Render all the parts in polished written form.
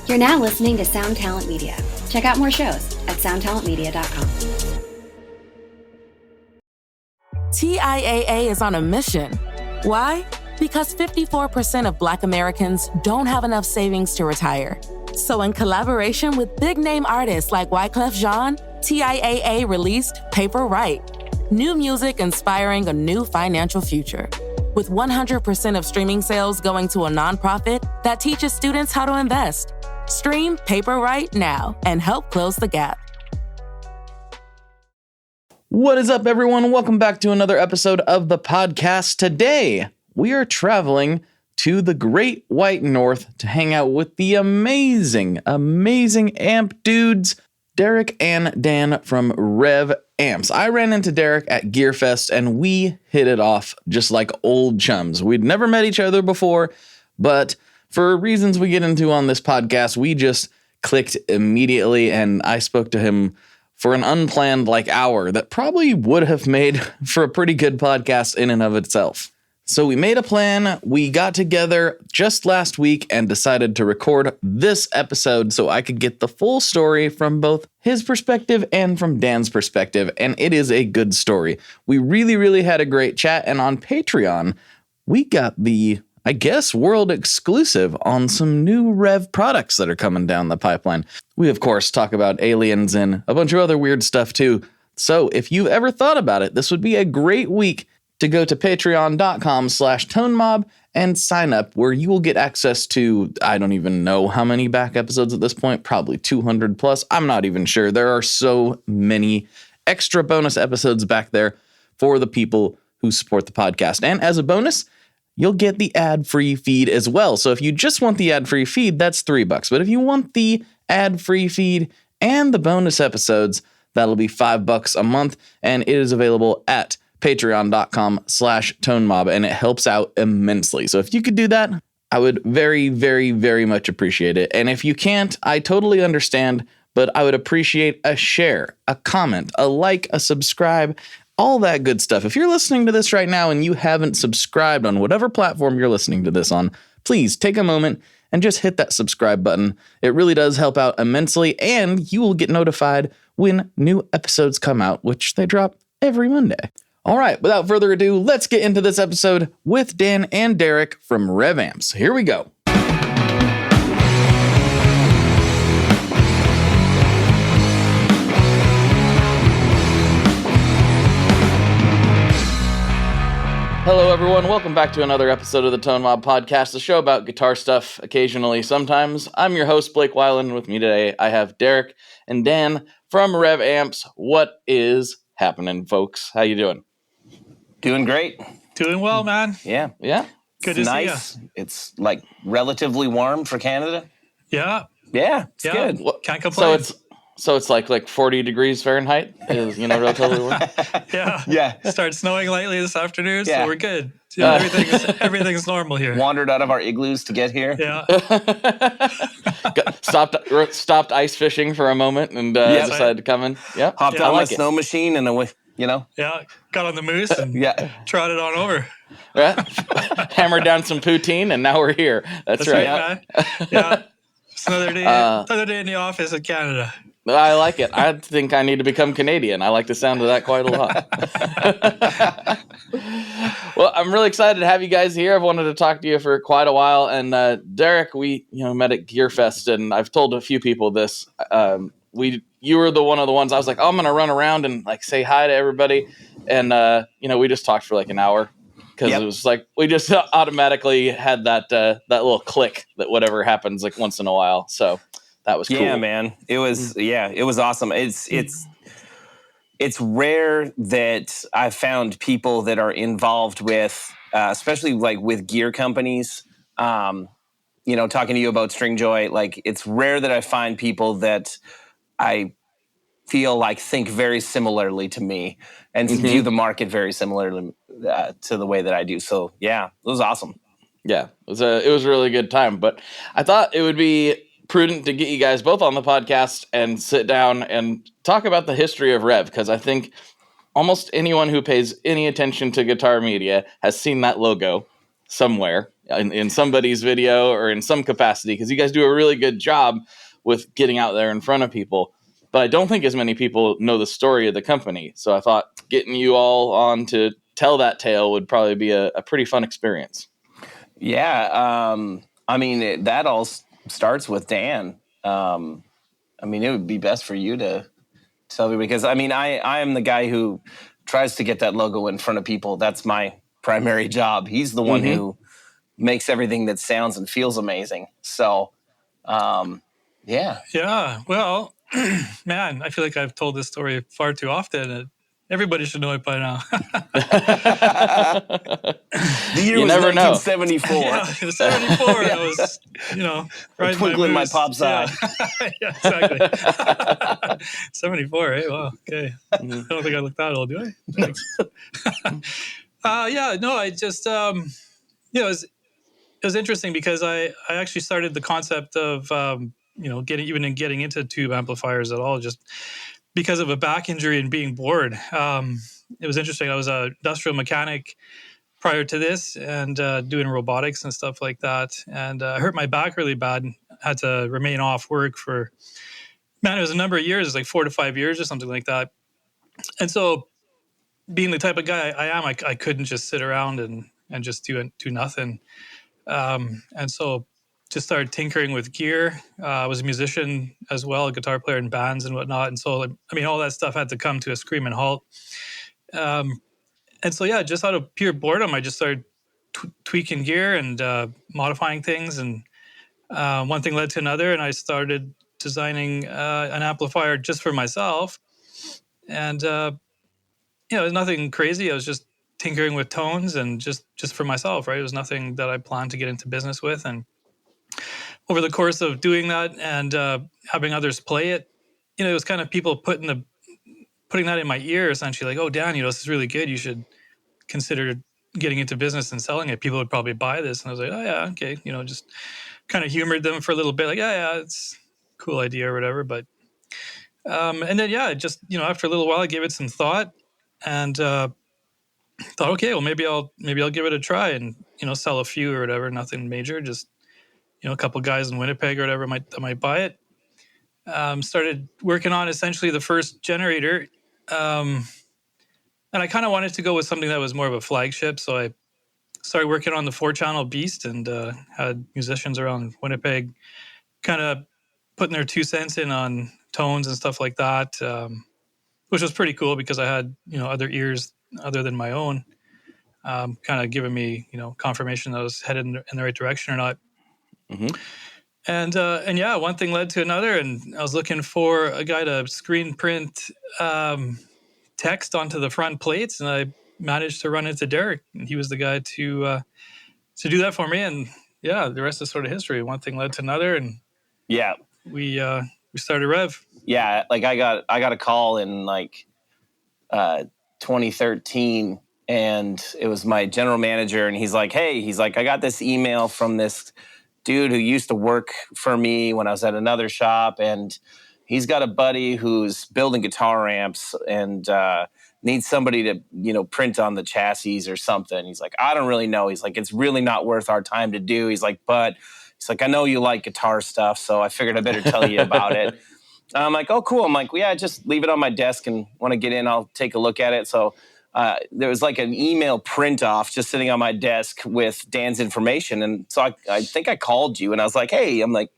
You're now listening to Sound Talent Media. Check out more shows at soundtalentmedia.com. TIAA is on a mission. Why? Because 54% of Black Americans don't have enough savings to retire. So in collaboration with big-name artists like Wyclef Jean, TIAA released Paper Right, new music inspiring a new financial future. With 100% of streaming sales going to a nonprofit that teaches students how to invest. Stream Paper Right now and help close the gap. What is up, everyone? Welcome back to another episode of the podcast. Today, we are traveling to the Great White North to hang out with the amazing amp dudes, Derek and Dan from Revv Amps. I ran into Derek at GearFest and we hit it off just like old chums. We'd never met each other before, but for reasons we get into on this podcast, we just clicked immediately and I spoke to him for an unplanned hour that probably would have made for a pretty good podcast in and of itself. So we made a plan, we got together just last week and decided to record this episode so I could get the full story from both his perspective and from Dan's perspective, and it is a good story. We really had a great chat, and on Patreon, we got the, I guess, world exclusive on some new Revv products that are coming down the pipeline. We, of course, talk about aliens and a bunch of other weird stuff too. So if you've ever thought about it, this would be a great week to go to patreon.com/tonemob and sign up, where you will get access to, I don't even know how many back episodes at this point, probably 200 plus. I'm not even sure. There are so many extra bonus episodes back there for the people who support the podcast. And as a bonus, you'll get the ad-free feed as well. So if you just want the ad-free feed, that's $3. But if you want the ad-free feed and the bonus episodes, that'll be $5 a month. And it is available at patreon.com/tonemob, and it helps out immensely. So if you could do that, I would very much appreciate it. And if you can't, I totally understand, but I would appreciate a share, a comment, a like, a subscribe, all that good stuff. If you're listening to this right now and you haven't subscribed on whatever platform you're listening to this on, please take a moment and just hit that subscribe button. It really does help out immensely, and you will get notified when new episodes come out, which they drop every Monday. All right, without further ado, let's get into this episode with Dan and Derek from Revv Amps. Here we go. Hello, everyone. Welcome back to another episode of the Tone Mob Podcast, the show about guitar stuff occasionally, sometimes. I'm your host, Blake Weiland. With me today, I have Derek and Dan from Revv Amps. What is happening, folks? How you doing? Doing great. Doing well, man. Yeah. Good to nice. See you. It's relatively warm for Canada. Yeah. Yeah, it's good. Can't complain. So it's like 40 degrees Fahrenheit is, relatively warm. Yeah. It started snowing lightly this afternoon, so we're good. Everything's normal here. Wandered out of our igloos to get here. Yeah. Stopped ice fishing for a moment and decided to come in. Yeah. Hopped on my snow machine and away. Yeah, got on the moose and trotted on over. Right? Hammered down some poutine, and now we're here. That's right. Man. Yeah, it's another day in the office in Canada. I like it. I think I need to become Canadian. I like the sound of that quite a lot. Well, I'm really excited to have you guys here. I've wanted to talk to you for quite a while. And Derek, we met at GearFest, and I've told a few people this. You were one of the ones I was like, I'm going to run around and say hi to everybody. And, we just talked for an hour because it was we just automatically had that little click that whatever happens once in a while. So that was cool. Yeah, man. It was awesome. It's rare that I've found people that are involved with, especially with gear companies, talking to you about Stringjoy. It's rare that I find people that I feel think very similarly to me and view the market very similarly to the way that I do. So yeah, it was awesome. Yeah, it was a really good time. But I thought it would be prudent to get you guys both on the podcast and sit down and talk about the history of Revv, because I think almost anyone who pays any attention to guitar media has seen that logo. somewhere in somebody's video or in some capacity, because you guys do a really good job with getting out there in front of people. But I don't think as many people know the story of the company. So I thought getting you all on to tell that tale would probably be a pretty fun experience. Yeah. I mean, that all starts with Dan. I mean, it would be best for you to tell me, because I mean, I am the guy who tries to get that logo in front of people. That's my primary job. He's the one who makes everything that sounds and feels amazing. So, yeah. Yeah. Well, man, I feel like I've told this story far too often. Everybody should know it by now. The year was 1974. Yeah, it was 74. I was, right twinkle in my pop's eye. Yeah, exactly. 74, eh? Wow, okay. I don't think I look that old, do I? Thanks. I just, it was interesting because I actually started the concept of, getting into tube amplifiers at all, just because of a back injury and being bored. It was interesting. I was an industrial mechanic prior to this and doing robotics and stuff like that. And I hurt my back really bad and had to remain off work for, it was a number of years. It was like 4 to 5 years or something like that. And so being the type of guy I am, I couldn't just sit around and just do nothing. And so just started tinkering with gear. I was a musician as well, a guitar player in bands and whatnot. And so, all that stuff had to come to a screaming halt. And so, just out of pure boredom, I just started tweaking gear and modifying things. And one thing led to another, and I started designing an amplifier just for myself. And, it was nothing crazy. I was just tinkering with tones and just for myself, right? It was nothing that I planned to get into business with. And over the course of doing that and having others play it, it was kind of people putting that in my ear, essentially, like, oh, Dan, this is really good. You should consider getting into business and selling it. People would probably buy this. And I was like, oh, yeah, okay. Just kind of humored them for a little bit, like, yeah, it's a cool idea or whatever. But, and then, just, after a little while, I gave it some thought and thought, okay, well, maybe I'll give it a try and, sell a few or whatever. Nothing major, just, a couple guys in Winnipeg or whatever might buy it. Started working on essentially the first generator. And I kind of wanted to go with something that was more of a flagship. So I started working on the 4-channel Beast and had musicians around Winnipeg kind of putting their 2 cents in on tones and stuff like that, which was pretty cool because I had, other ears other than my own, kind of giving me, confirmation that I was headed in the right direction or not. Mm-hmm. And one thing led to another, and I was looking for a guy to screen print text onto the front plates, and I managed to run into Derek, and he was the guy to do that for me. And the rest is sort of history. One thing led to another, and we started Revv. Yeah, like I got a call in 2013, and it was my general manager, and he's like, I got this email from this dude who used to work for me when I was at another shop, and he's got a buddy who's building guitar amps and needs somebody to, print on the chassis or something. He's like, I don't really know. He's like, it's really not worth our time to do. He's like, I know you like guitar stuff, so I figured I better tell you about it. I'm like, oh, cool. I'm like, well, yeah, just leave it on my desk, and when I get in, I'll take a look at it. So there was like an email print off just sitting on my desk with Dan's information. And so I think I called you, and I was like, hey, I'm like,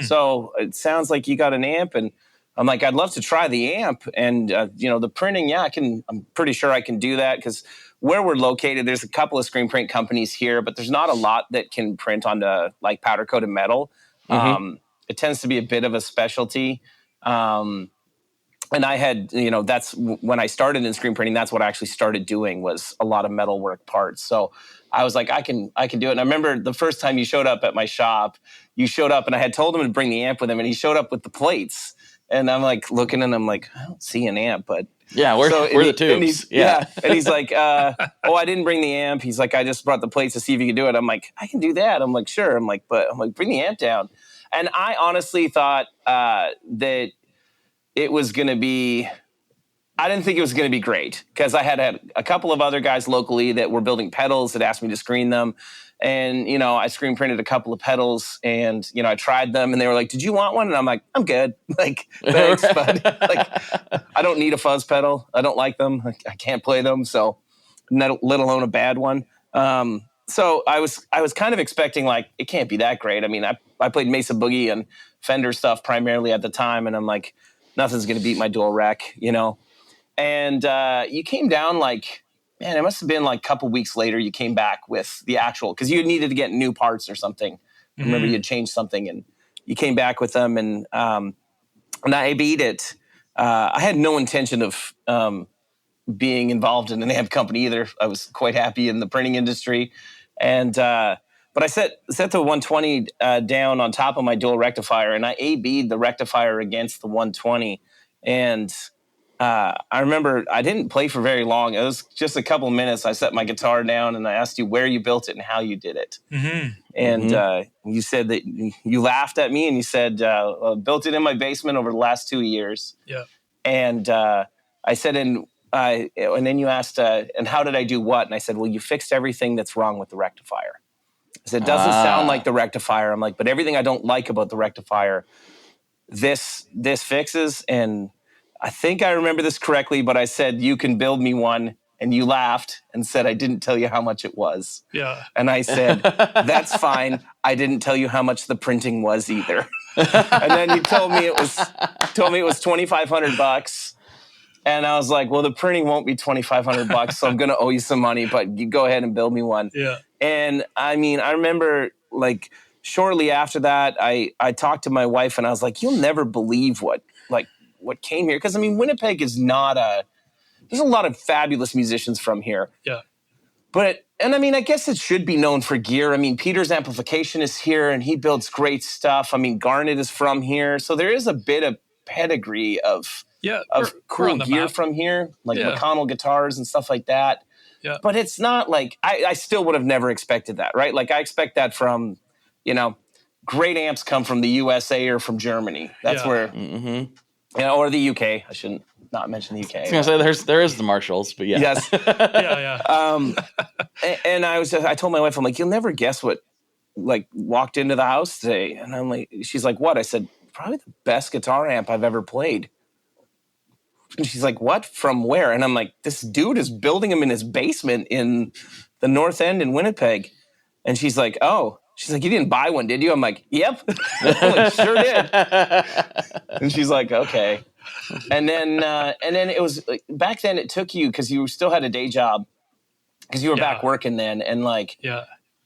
so it sounds like you got an amp. And I'm like, I'd love to try the amp. And, the printing, I'm pretty sure I can do that, because where we're located, there's a couple of screen print companies here, but there's not a lot that can print onto like powder coated metal. Mm-hmm. It tends to be a bit of a specialty. And I had, that's when I started in screen printing, that's what I actually started doing, was a lot of metalwork parts. So I was like, I can do it. And I remember the first time you showed up at my shop, you showed up, and I had told him to bring the amp with him, and he showed up with the plates. And I'm like looking, and I'm like, I don't see an amp, but we're the tubes. And he's like, I didn't bring the amp. He's like, I just brought the plates to see if you could do it. I'm like, I can do that. I'm like, sure. I'm like, bring the amp down. And I honestly thought that it was going to be, I didn't think it was going to be great, because I had a couple of other guys locally that were building pedals that asked me to screen them. And, I screen printed a couple of pedals and, I tried them and they were like, did you want one? And I'm like, I'm good. Like, thanks, but like, I don't need a fuzz pedal. I don't like them. I can't play them. So let alone a bad one. So I was kind of expecting like, it can't be that great. I mean, I played Mesa Boogie and Fender stuff primarily at the time. And I'm like, nothing's going to beat my dual rec, And you came down like, man, it must have been like a couple weeks later you came back with the actual, because you needed to get new parts or something. I remember you had changed something and you came back with them and I beat it. I had no intention of being involved in an amp company either. I was quite happy in the printing industry. And but I set the 120 down on top of my dual rectifier and I A-B'd the rectifier against the 120. And I remember I didn't play for very long. It was just a couple of minutes. I set my guitar down and I asked you where you built it and how you did it. And you said that you laughed at me and you said, built it in my basement over the last 2 years. Yeah. And I said, and then you asked, and how did I do what? And I said, well, you fixed everything that's wrong with the rectifier. I said, it doesn't sound like the rectifier. I'm like, but everything I don't like about the rectifier, this fixes. And I think I remember this correctly, but I said, you can build me one. And you laughed and said, I didn't tell you how much it was. Yeah. And I said, that's fine. I didn't tell you how much the printing was either. And then you told me it was $2,500. And I was like, well, the printing won't be $2,500, so I'm going to owe you some money, but you go ahead and build me one. Yeah. And I mean, I remember like shortly after that, I talked to my wife and I was like, you'll never believe what came here. Because I mean, Winnipeg is there's a lot of fabulous musicians from here. Yeah. And I mean, I guess it should be known for gear. I mean, Peter's Amplification is here and he builds great stuff. I mean, Garnet is from here. So there is a bit of pedigree of cool gear from here, like McConnell guitars and stuff like that. Yeah. But it's not like, I still would have never expected that, right? Like I expect that from, great amps come from the USA or from Germany. That's where, or the UK. I shouldn't not mention the UK. I was gonna say there is the Marshalls, but yeah. Yes. Yeah. And I told my wife, I'm like, you'll never guess what like walked into the house today. And I'm like, she's like, what? I said, probably the best guitar amp I've ever played. And she's like, what? From where? And I'm like, this dude is building them in his basement in the North End in Winnipeg. And she's like, oh. She's like, you didn't buy one, did you? I'm like, yep. I'm like, sure did. And she's like, okay. And then it was like, back then it took you, because you still had a day job, because you were back working then. And like,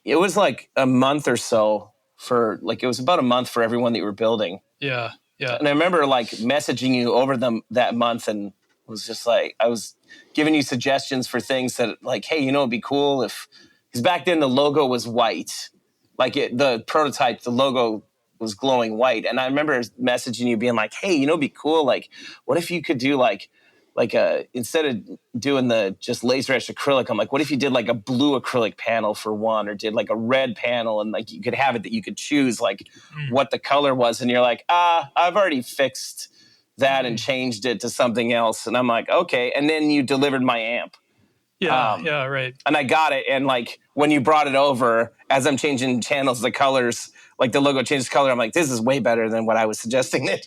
it was like a month or so it was about a month for everyone that you were building. Yeah. Yeah. And I remember like messaging you over them that month and was just like, I was giving you suggestions for things that like, hey, it'd be cool if, because back then the logo was white. Like the prototype, the logo was glowing white. And I remember messaging you being like, hey, it'd be cool. Like, what if you could do like instead of doing the just laser etched acrylic, I'm like, what if you did like a blue acrylic panel for one, or did like a red panel, and like you could have it that you could choose like what the color was. And you're like, I've already fixed that and changed it to something else. And I'm like, okay. And then you delivered my amp. Yeah, right. And I got it. And like when you brought it over, as I'm changing channels, the colors, like the logo changes color. I'm like, this is way better than what I was suggesting that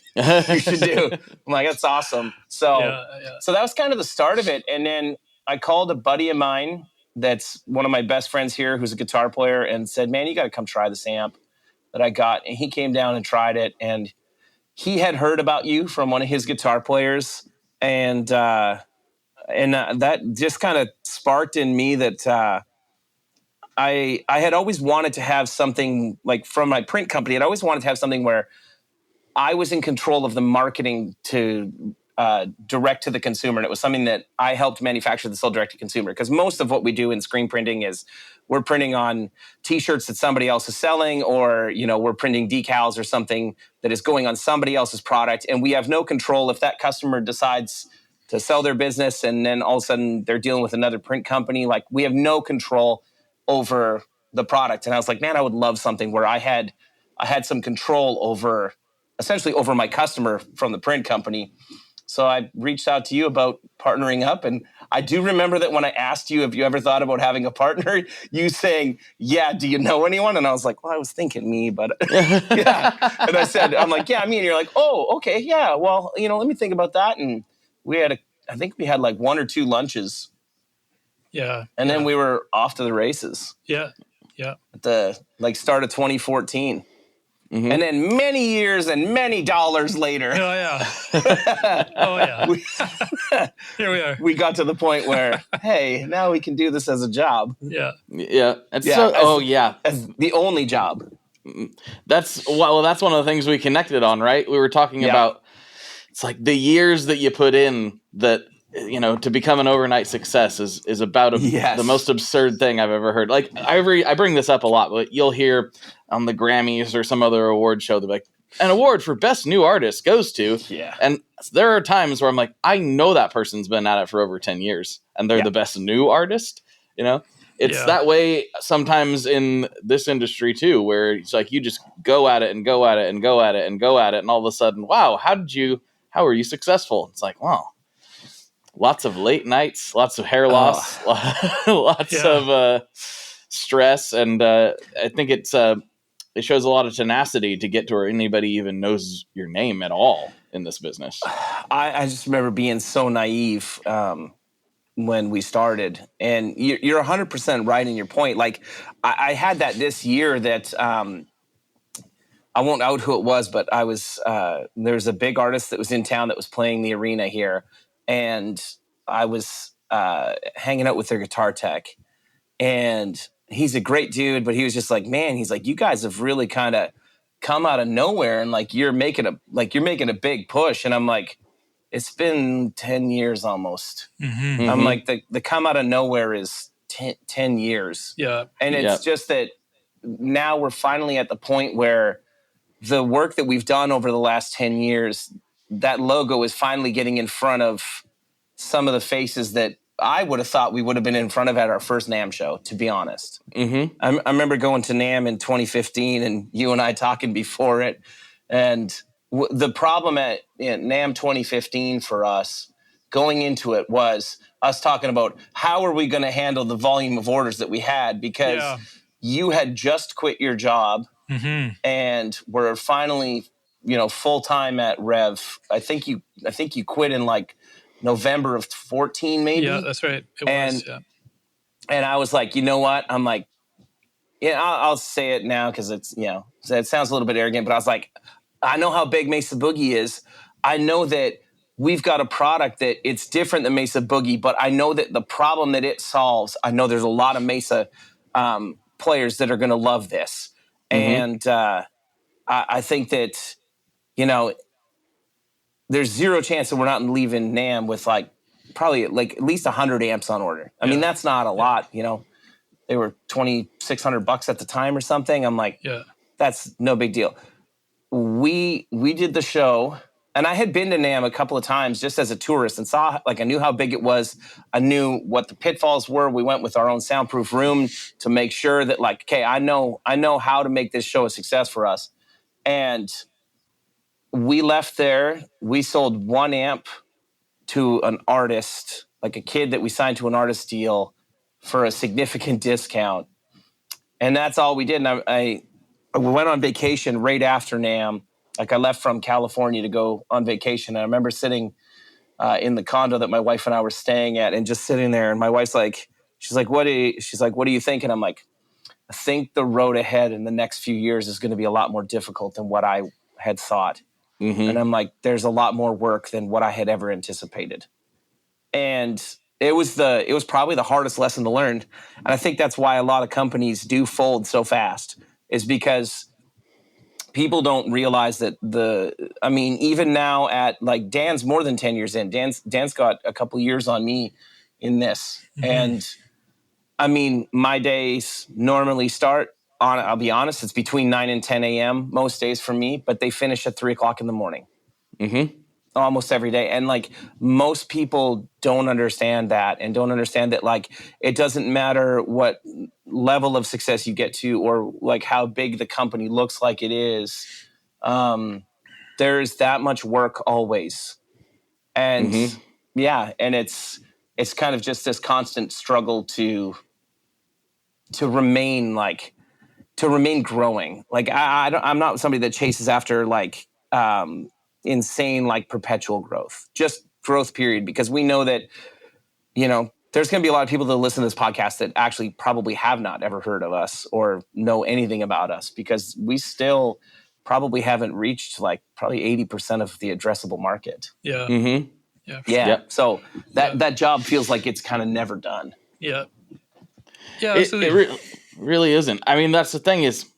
you should do. I'm like, that's awesome. So, so that was kind of the start of it. And then I called a buddy of mine that's one of my best friends here, who's a guitar player, and said, man, you got to come try this amp that I got. And he came down and tried it. And he had heard about you from one of his guitar players. And that just kind of sparked in me that I had always wanted to have something like from my print company. I'd always wanted to have something where I was in control of the marketing to direct to the consumer. And it was something that I helped manufacture to sell direct to consumer. Because most of what we do in screen printing is we're printing on T-shirts that somebody else is selling, or, we're printing decals or something that is going on somebody else's product. And we have no control if that customer decides to sell their business and then all of a sudden they're dealing with another print company. Like, we have no control over the product. And I was like, man, I would love something where I had some control over, essentially over my customer from the print company. So I reached out to you about partnering up. And I do remember that when I asked you if you ever thought about having a partner, you saying, yeah, do you know anyone? And I was like, well, I was thinking me, but yeah. And I said, I'm like, yeah, me. And you're like, oh, okay, yeah. Well, let me think about that. And I think we had like 1 or 2 lunches. Yeah. And then we were off to the races. Yeah. Yeah. At the start of 2014. Mm-hmm. And then many years and many dollars later. Oh, yeah. Oh, yeah. Here we are. We got to the point where, hey, now we can do this as a job. Yeah. Yeah. As the only job. That's one of the things we connected on, right? We were talking about, it's like the years that you put in that, to become an overnight success is about the most absurd thing I've ever heard. Like I bring this up a lot, but you'll hear on the Grammys or some other award show, they're like, an award for best new artist goes to. Yeah. And there are times where I'm like, I know that person's been at it for over 10 years and they're the best new artist. It's that way sometimes in this industry too, where it's like you just go at it and go at it and go at it and go at it. And all of a sudden, wow, how are you successful? It's like, wow. Lots of late nights, lots of hair loss, lots of stress, and I think it shows a lot of tenacity to get to where anybody even knows your name at all in this business. I just remember being so naive when we started, and you're 100% right in your point. Like I had that this year that I won't out who it was, but I was there's a big artist that was in town that was playing the arena here. And I was hanging out with their guitar tech, and he's a great dude, but he was just like, man, he's like, you guys have really kind of come out of nowhere, and like you're making a big push. And I'm like, it's been 10 years almost. Mm-hmm. I'm like, the come out of nowhere is 10 years. Yeah. And it's just that now we're finally at the point where the work that we've done over the last 10 years, that logo is finally getting in front of some of the faces that I would have thought we would have been in front of at our first NAMM show, to be honest. Mm-hmm. I remember going to NAMM in 2015 and you and I talking before it. And the problem at NAMM 2015 for us going into it was us talking about how are we going to handle the volume of orders that we had, because you had just quit your job and were finally full-time at Revv. I think you quit in like November of 14, maybe. Yeah, that's right. And I was like, you know what? I'm like, I'll say it now because it's, it sounds a little bit arrogant, but I was like, I know how big Mesa Boogie is. I know that we've got a product that it's different than Mesa Boogie, but I know that the problem that it solves, I know there's a lot of Mesa players that are going to love this. And I think that, there's zero chance that we're not leaving NAMM with probably at least 100 amps on order. I mean, that's not a lot, They were $2,600 at the time or something. I'm like, that's no big deal. We did the show, and I had been to NAMM a couple of times just as a tourist and saw, I knew how big it was. I knew what the pitfalls were. We went with our own soundproof room to make sure that okay, I know how to make this show a success for us. And we left there. We sold 1 amp to an artist, like a kid that we signed to an artist deal for a significant discount. And that's all we did. And I went on vacation right after NAMM. I left from California to go on vacation. And I remember sitting in the condo that my wife and I were staying at and just sitting there. And my wife's like, what do you think? And I'm like, I think the road ahead in the next few years is going to be a lot more difficult than what I had thought. Mm-hmm. And I'm like, there's a lot more work than what I had ever anticipated. And it was probably the hardest lesson to learn. And I think that's why a lot of companies do fold so fast, is because people don't realize that even now at Dan's more than 10 years in. Dan's got a couple years on me in this. Mm-hmm. And my days normally start on, I'll be honest, it's between 9 and 10 a.m. most days for me, but they finish at 3 o'clock in the morning. Mm-hmm. Almost every day. And most people don't understand that, and don't understand that it doesn't matter what level of success you get to, or how big the company looks like it is. There's that much work always. And and it's kind of just this constant struggle to remain growing. Like I'm not somebody that chases after like insane like perpetual growth, just growth period, because we know that there's going to be a lot of people that listen to this podcast that actually probably have not ever heard of us or know anything about us, because we still probably haven't reached like probably 80% of the addressable market. Yeah. Mm-hmm. Yeah. So that job feels like it's kind of never done. Yeah. Yeah, it really isn't. I mean, that's the thing is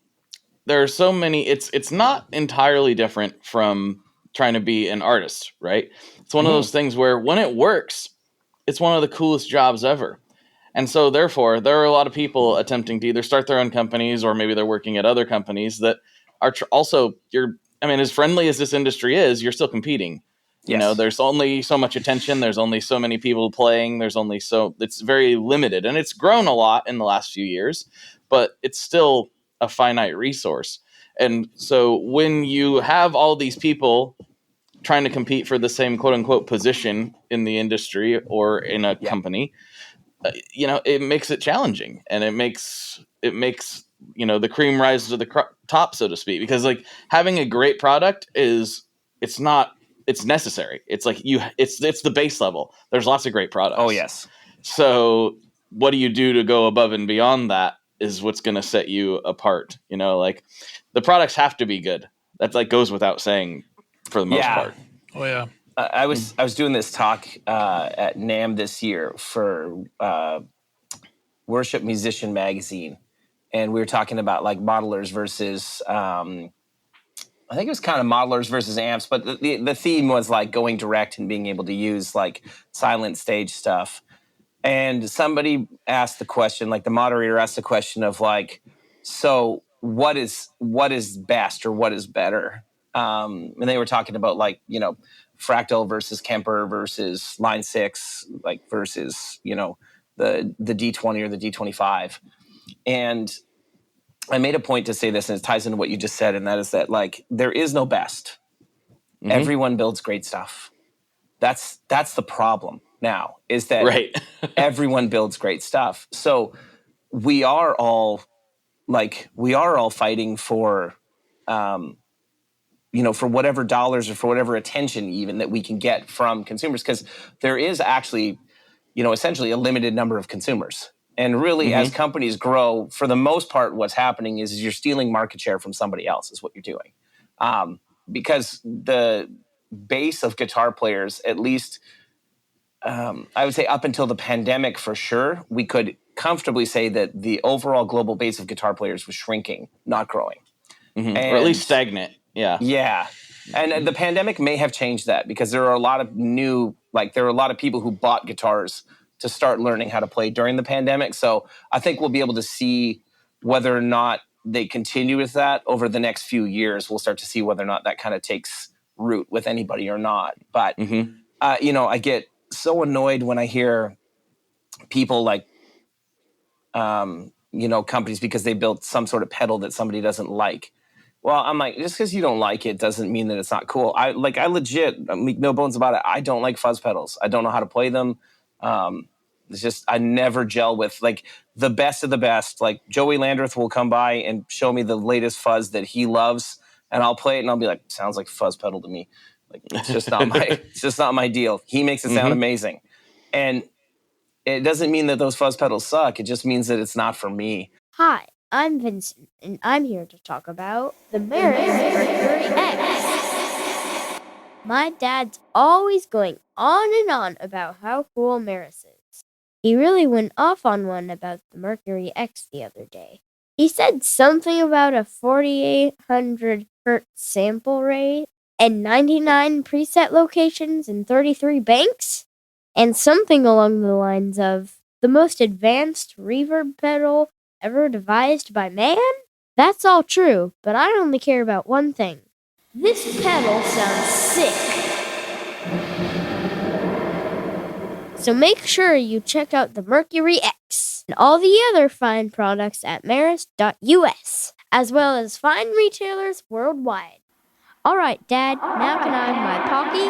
there are so many. It's not entirely different from trying to be an artist, right? It's one of those things where when it works, it's one of the coolest jobs ever. And so therefore, there are a lot of people attempting to either start their own companies or maybe they're working at other companies that are also, as friendly as this industry is, you're still competing. Yes. There's only so much attention. There's only so many people playing. It's very limited, and it's grown a lot in the last few years, but it's still a finite resource. And so when you have all these people trying to compete for the same quote unquote position in the industry or in a company, it makes it challenging, and it makes the cream rise to the top, so to speak, because like having a great product it's necessary. It's like it's the base level. There's lots of great products. Oh yes. So what do you do to go above and beyond that is what's going to set you apart. Like the products have to be good. That like goes without saying for the most part. Oh yeah. I was doing this talk at NAMM this year for Worship Musician Magazine, and we were talking about like modelers versus I think it was kind of modelers versus amps, but the theme was like going direct and being able to use like silent stage stuff. And somebody asked the question, like the moderator asked the question of like, so what is best or what is better? And they were talking about like, Fractal versus Kemper versus Line 6, like versus, the D20 or the D25. And I made a point to say this, and it ties into what you just said, and that is that like there is no best. Mm-hmm. Everyone builds great stuff. That's the problem now, is that everyone builds great stuff. So we are all fighting for for whatever dollars or for whatever attention even that we can get from consumers, because there is actually essentially a limited number of consumers. And really, as companies grow, for the most part, what's happening is you're stealing market share from somebody else is what you're doing. Because the base of guitar players, at least I would say up until the pandemic for sure, we could comfortably say that the overall global base of guitar players was shrinking, not growing. Mm-hmm. Or at least stagnant. Yeah. Yeah. And the pandemic may have changed that, because there are a lot of there are a lot of people who bought guitars to start learning how to play during the pandemic. So I think we'll be able to see whether or not they continue with that over the next few years. We'll start to see whether or not that kind of takes root with anybody or not. But, I get so annoyed when I hear people like, companies, because they built some sort of pedal that somebody doesn't like. Well, I'm like, just because you don't like it doesn't mean that it's not cool. I legit, no bones about it, I don't like fuzz pedals. I don't know how to play them. It's just, I never gel with like the best of the best. Like Joey Landreth will come by and show me the latest fuzz that he loves, and I'll play it and I'll be like, sounds like fuzz pedal to me. Like it's just not my deal. He makes it sound amazing. And it doesn't mean that those fuzz pedals suck. It just means that it's not for me. Hi, I'm Vincent, and I'm here to talk about the Mercury X. My dad's always going on and on about how cool Maris is. He really went off on one about the Mercury X the other day. He said something about a 4,800 hertz sample rate and 99 preset locations and 33 banks, and something along the lines of the most advanced reverb pedal ever devised by man? That's all true, but I only care about one thing. This pedal sounds sick. So make sure you check out the Mercury X and all the other fine products at maris.us, as well as fine retailers worldwide. All right, Dad, now can I have my Pocky?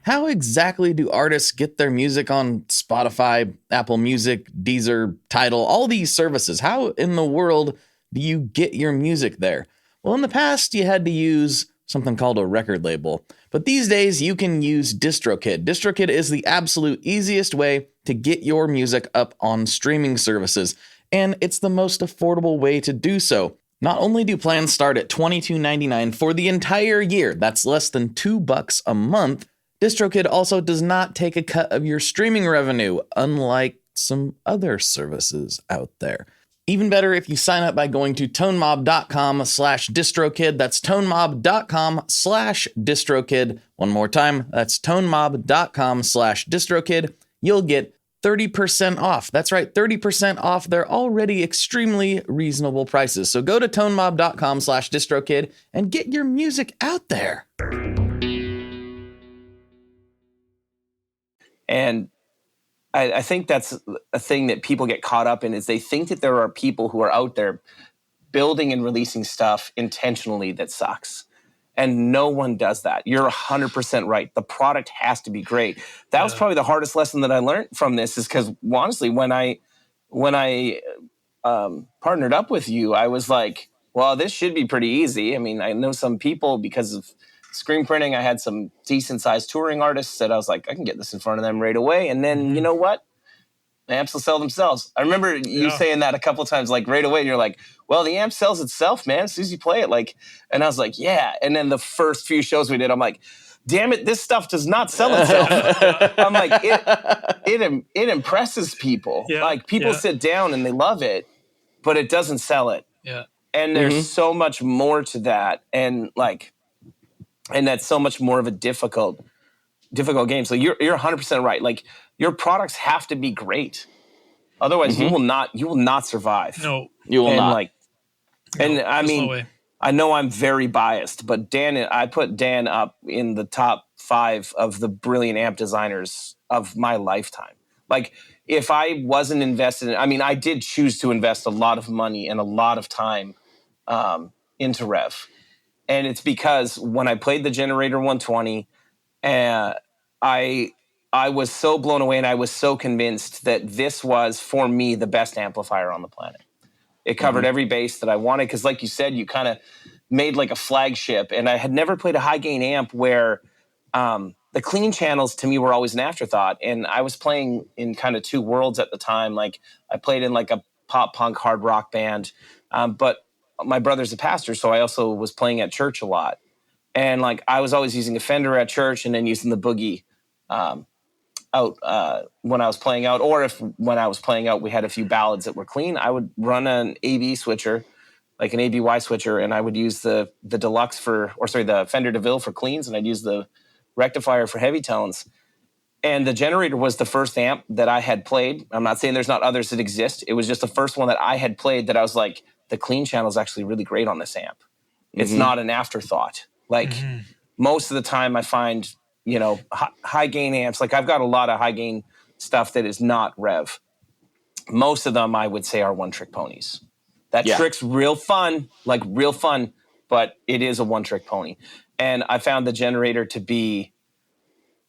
how exactly do artists get their music on Spotify, Apple Music, Deezer, Tidal, all these services? How in the world do you get your music there? Well, in the past, you had to use something called a record label. But these days, you can use DistroKid. DistroKid is the absolute easiest way to get your music up on streaming services, and it's the most affordable way to do so. Not only do plans start at $22.99 for the entire year, that's less than $2 a month, DistroKid also does not take a cut of your streaming revenue, unlike some other services out there. Even better if you sign up by going to tonemob.com/distrokid. That's tonemob.com/distrokid. One more time, that's tonemob.com/distrokid. You'll get 30% off. That's right, 30% off their already extremely reasonable prices. So go to tonemob.com/distrokid and get your music out there. And I think that's a thing that people get caught up in, is they think that there are people who are out there building and releasing stuff intentionally that sucks. And no one does that. You're 100% right. The product has to be great. That was probably the hardest lesson that I learned from this, is because honestly, when I partnered up with you, I was like, well, this should be pretty easy. I mean, I know some people because of screen printing. I had some decent sized touring artists that I was like, I can get this in front of them right away. And then you know what? The amps will sell themselves. I remember you saying that a couple of times, like right away. And you're like, well, the amp sells itself, man, as soon as you play it. Like, and I was like, yeah. And then the first few shows we did, I'm like, damn it, this stuff does not sell itself. I'm like, it impresses people. Yeah, like people sit down and they love it, but it doesn't sell it. Yeah. And there's so much more to that. And that's so much more of a difficult game. So you're 100% right. Like, your products have to be great. Otherwise you will not survive. No. You will not. I mean, I know I'm very biased, but I put Dan up in the top 5 of the brilliant amp designers of my lifetime. Like, if I wasn't invested in, I mean, I did choose to invest a lot of money and a lot of time into Revv. And it's because when I played the Generator 120, I was so blown away, and I was so convinced that this was, for me, the best amplifier on the planet. It covered every bass that I wanted, because like you said, you kind of made like a flagship, and I had never played a high gain amp where the clean channels to me were always an afterthought. And I was playing in kind of two worlds at the time. Like, I played in like a pop punk hard rock band, but my brother's a pastor, so I also was playing at church a lot. And like, I was always using a Fender at church and then using the Boogie out when I was playing out. Or when I was playing out, we had a few ballads that were clean, I would run an AB switcher, like an ABY switcher, and I would use the Deluxe the Fender DeVille for cleans, and I'd use the rectifier for heavy tones. And the Generator was the first amp that I had played. I'm not saying there's not others that exist. It was just the first one that I had played that I was like, the clean channel is actually really great on this amp. It's not an afterthought. Like, most of the time I find, high gain amps, like I've got a lot of high gain stuff that is not Revv. Most of them I would say are one trick ponies. That trick's real fun, but it is a one trick pony. And I found the Generator to be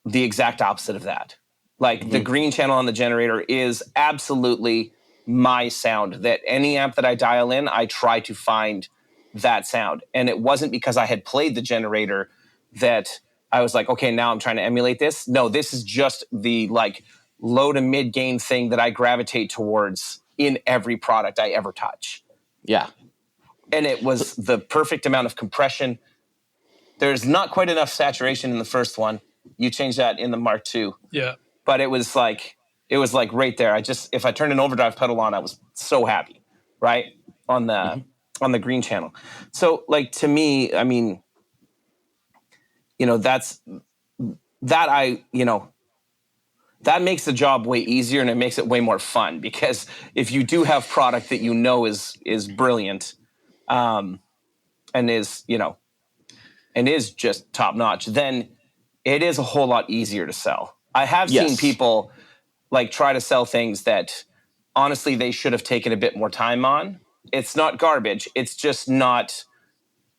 the exact opposite of that. Like, the green channel on the Generator is absolutely my sound. That any amp that I dial in, I try to find that sound. And it wasn't because I had played the Generator that I was like, okay, now I'm trying to emulate this. No, this is just the like low to mid gain thing that I gravitate towards in every product I ever touch. Yeah. And it was the perfect amount of compression. There's not quite enough saturation in the first one. You changed that in the Mark II. Yeah. But it was like right there. If I turned an overdrive pedal on, I was so happy, right? On the green channel. So like, to me, I mean, that makes the job way easier, and it makes it way more fun, because if you do have product that is brilliant, and is just top notch, then it is a whole lot easier to sell. I have seen people like try to sell things that honestly they should have taken a bit more time on. It's not garbage. It's just not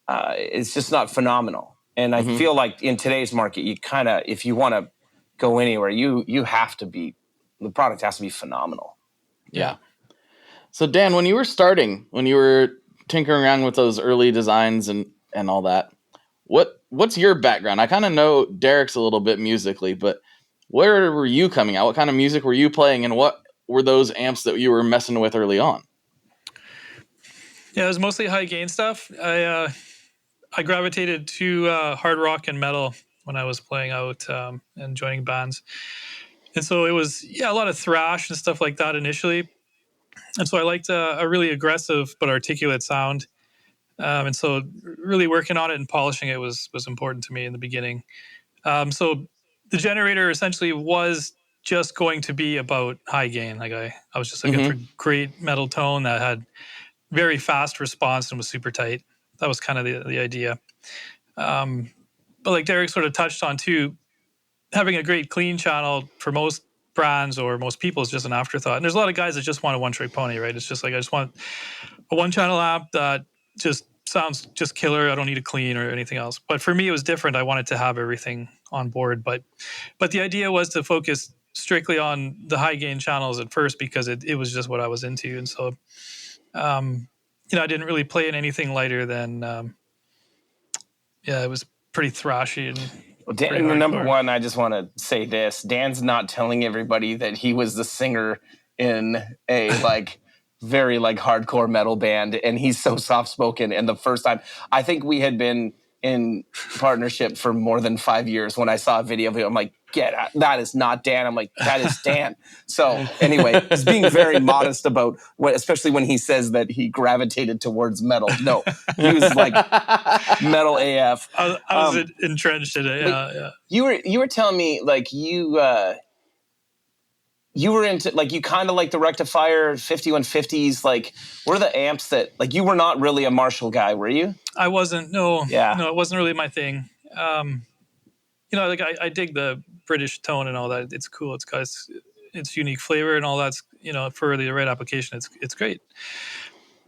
phenomenal. And I feel like in today's market, you kind of, if you want to go anywhere, you have to be, the product has to be phenomenal. Yeah. So Dan, when you were tinkering around with those early designs and all that, what's your background? I kind of know Derek's a little bit musically, but where were you coming out? What kind of music were you playing, and what were those amps that you were messing with early on? Yeah, it was mostly high gain stuff. I gravitated to hard rock and metal when I was playing out and joining bands. And so it was, a lot of thrash and stuff like that initially. And so I liked a really aggressive but articulate sound. And so really working on it and polishing it was important to me in the beginning. So the generator essentially was just going to be about high gain. Like I was just looking for great metal tone that had very fast response and was super tight. That was kind of the idea. But like Derek sort of touched on too, having a great clean channel for most brands or most people is just an afterthought. And there's a lot of guys that just want a one-trick pony, right? It's just like, I just want a one-channel amp that just sounds just killer. I don't need a clean or anything else. But for me, it was different. I wanted to have everything on board. But the idea was to focus strictly on the high gain channels at first because it was just what I was into. And so, I didn't really play in anything lighter than, it was pretty thrashy. And well, Dan, number one, I just want to say this. Dan's not telling everybody that he was the singer in a very hardcore metal band, and he's so soft-spoken. And the first time, I think we had been in partnership for more than 5 years. When I saw a video of him, I'm like, get out. That is not Dan. I'm like, that is Dan. So anyway, he's being very modest about what, especially when he says that he gravitated towards metal. No, he was like metal AF. I was entrenched in it. Yeah. You were telling me you were into, you kind of like the rectifier 5150s. What are the amps that, you were not really a Marshall guy, were you? I wasn't. No. Yeah. No, it wasn't really my thing. I dig the British tone and all that. It's cool. It's got its unique flavor and all that's, for the right application, it's great.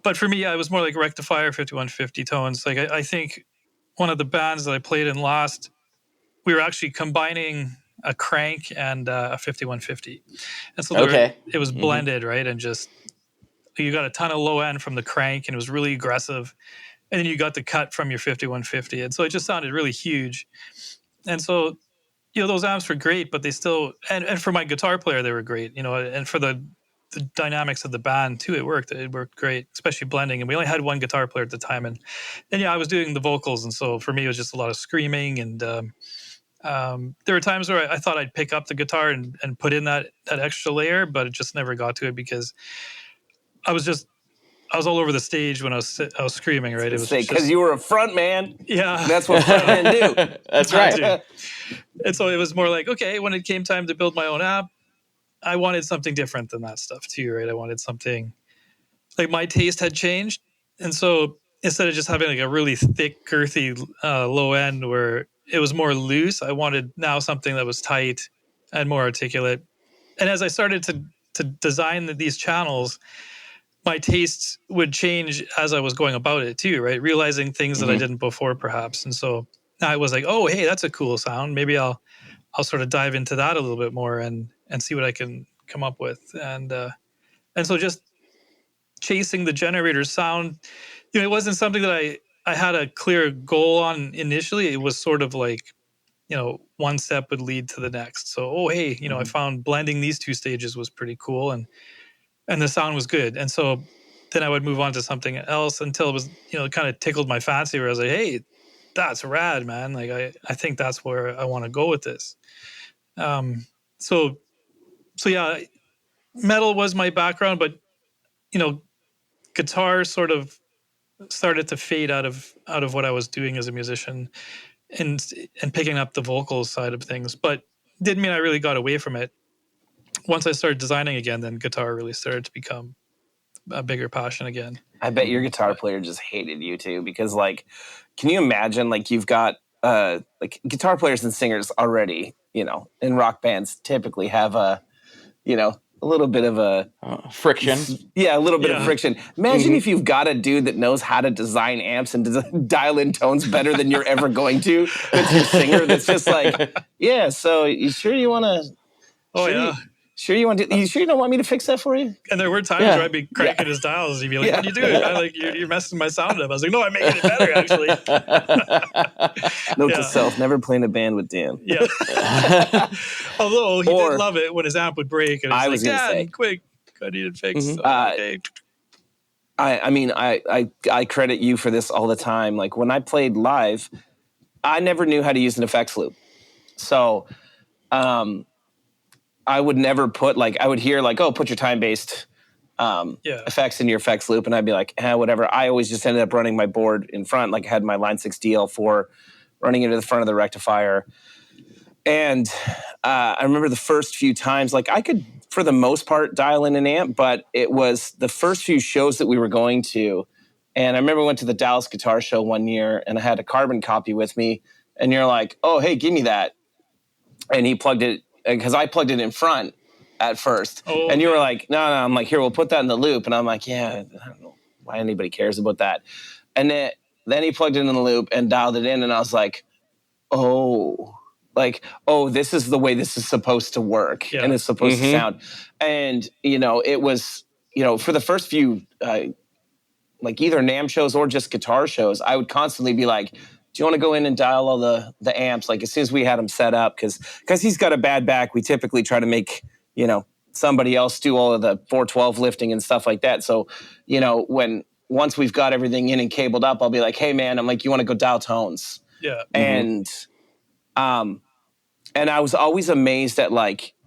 But for me, it was more like rectifier 5150 tones. I think one of the bands that I played in last, we were actually combining a crank and a 5150. And so it was blended, right? And just, you got a ton of low end from the crank and it was really aggressive. And then you got the cut from your 5150. And so it just sounded really huge. And so, those amps were great, but they still, and for my guitar player, they were great, and for the dynamics of the band too, it worked great, especially blending. And we only had one guitar player at the time. And I was doing the vocals. And so for me, it was just a lot of screaming. And there were times where I thought I'd pick up the guitar and put in that extra layer, but it just never got to it because I was all over the stage when I was screaming, right? It was because you were a front man. Yeah. That's what front men do. That's right. And so it was more like, okay, when it came time to build my own app, I wanted something different than that stuff too, right? I wanted something, my taste had changed. And so instead of just having a really thick, girthy low end where it was more loose, I wanted now something that was tight and more articulate. And as I started to design these channels, my tastes would change as I was going about it too, right? Realizing things that I didn't before perhaps. And so I was like, oh, hey, that's a cool sound. Maybe I'll sort of dive into that a little bit more and see what I can come up with. And so just chasing the generator's sound, it wasn't something that I had a clear goal on initially. It was sort of one step would lead to the next. So, I found blending these two stages was pretty cool and the sound was good. And so then I would move on to something else until it was, it kind of tickled my fancy where I was like, hey, that's rad, man. I think that's where I want to go with this. So yeah, metal was my background, but, guitar sort of started to fade out of what I was doing as a musician and picking up the vocal side of things, but didn't mean I really got away from it. Once I started designing again, then guitar really started to become a bigger passion again. I bet your guitar player just hated you too, because can you imagine you've got guitar players and singers already, in rock bands typically have a little bit of a friction. Yeah, a little bit of friction. Imagine if you've got a dude that knows how to design amps and dial in tones better than you're ever going to. That's your singer. That's just like, yeah. So you sure you want to? Oh yeah. Sure you want to? You sure you don't want me to fix that for you? And there were times where I'd be cranking his dials. He'd be like, "What are you doing? I like you're messing my sound up." I was like, "No, I'm making it better, actually." Note to self: never play in a band with Dan. Yeah. Although he did love it when his amp would break, and I was like, "Dad, quick, I need it fixed." So, okay. I mean, I credit you for this all the time. Like when I played live, I never knew how to use an effects loop, so. I would never put I would hear oh, put your time-based effects in your effects loop, and I'd be like, whatever. I always just ended up running my board in front, I had my Line 6 DL4 running into the front of the rectifier. And I remember the first few times, I could, for the most part, dial in an amp, but it was the first few shows that we were going to. And I remember I went to the Dallas Guitar Show one year, and I had a carbon copy with me, and you're like, oh, hey, give me that. And he plugged it, because I plugged it in front at first. Oh, and you were like, no. I'm like, here, we'll put that in the loop. And I'm like, yeah, I don't know why anybody cares about that. And then he plugged it in the loop and dialed it in. And I was like, oh, this is the way this is supposed to work. Yeah. And it's supposed to sound. And, it was, for the first few, either NAMM shows or just guitar shows, I would constantly be like, do you want to go in and dial all the amps? As soon as we had him set up, because he's got a bad back, we typically try to make, somebody else do all of the 412 lifting and stuff like that. So, once we've got everything in and cabled up, I'll be like, hey man, I'm like, you want to go dial tones? Yeah. And I was always amazed at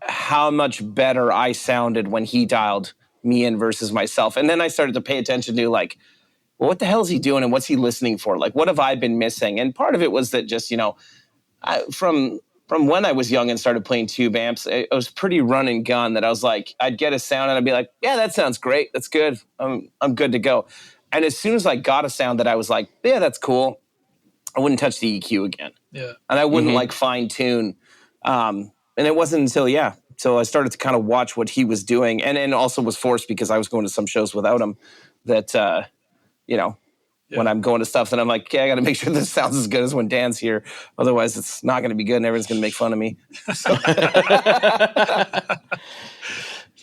how much better I sounded when he dialed me in versus myself. And then I started to pay attention to well, what the hell is he doing and what's he listening for? What have I been missing? And part of it was that just, from when I was young and started playing tube amps, it was pretty run and gun that I was like, I'd get a sound and I'd be like, yeah, that sounds great. That's good. I'm good to go. And as soon as I got a sound that I was like, yeah, that's cool, I wouldn't touch the EQ again. Yeah. And I wouldn't fine tune. And it wasn't until, so I started to kind of watch what he was doing, and also was forced because I was going to some shows without him that, when I'm going to stuff, then I'm like, okay, I got to make sure this sounds as good as when Dan's here. Otherwise, it's not going to be good, and everyone's going to make fun of me. So.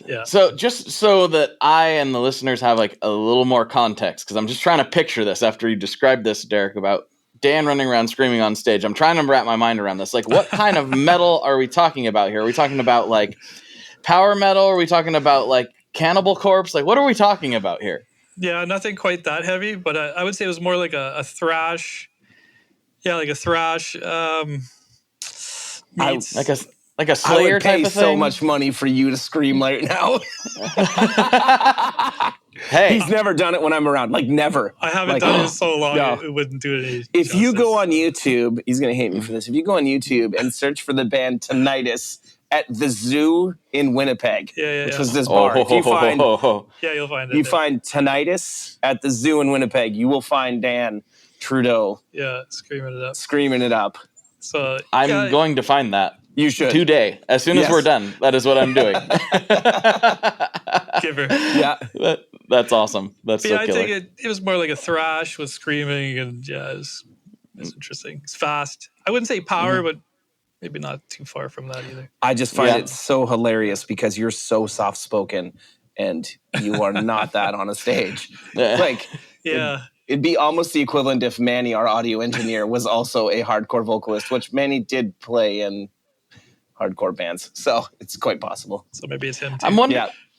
Yeah. So just so that I and the listeners have a little more context, because I'm just trying to picture this after you described this, Derek, about Dan running around screaming on stage. I'm trying to wrap my mind around this. What kind of metal are we talking about here? Are we talking about power metal? Are we talking about Cannibal Corpse? What are we talking about here? Yeah, nothing quite that heavy, but I would say it was more like a thrash. Yeah, like a thrash. Meets, like a Slayer type of thing. I would pay so much money for you to scream right now. Hey, he's never done it when I'm around. Never. I haven't done it so long. No. It wouldn't do it. If you go on YouTube, he's gonna hate me for this. If you go on YouTube and search for the band Tinnitus at the Zoo in Winnipeg, which was this bar. If you find, you'll find it. You find Tinnitus at the Zoo in Winnipeg, you will find Dan Trudeau. Yeah, screaming it up. So I'm going to find that. You should. Today. As soon as we're done. That is what I'm doing. Give her. Yeah. That's awesome. That's so I killer. think it was more like a thrash with screaming, and it's interesting. It's fast. I wouldn't say power, but maybe not too far from that either. I just find it so hilarious because you're so soft-spoken and you are not that on a stage. It'd be almost the equivalent if Manny, our audio engineer, was also a hardcore vocalist, which Manny did play in hardcore bands. So it's quite possible. So maybe it's him too.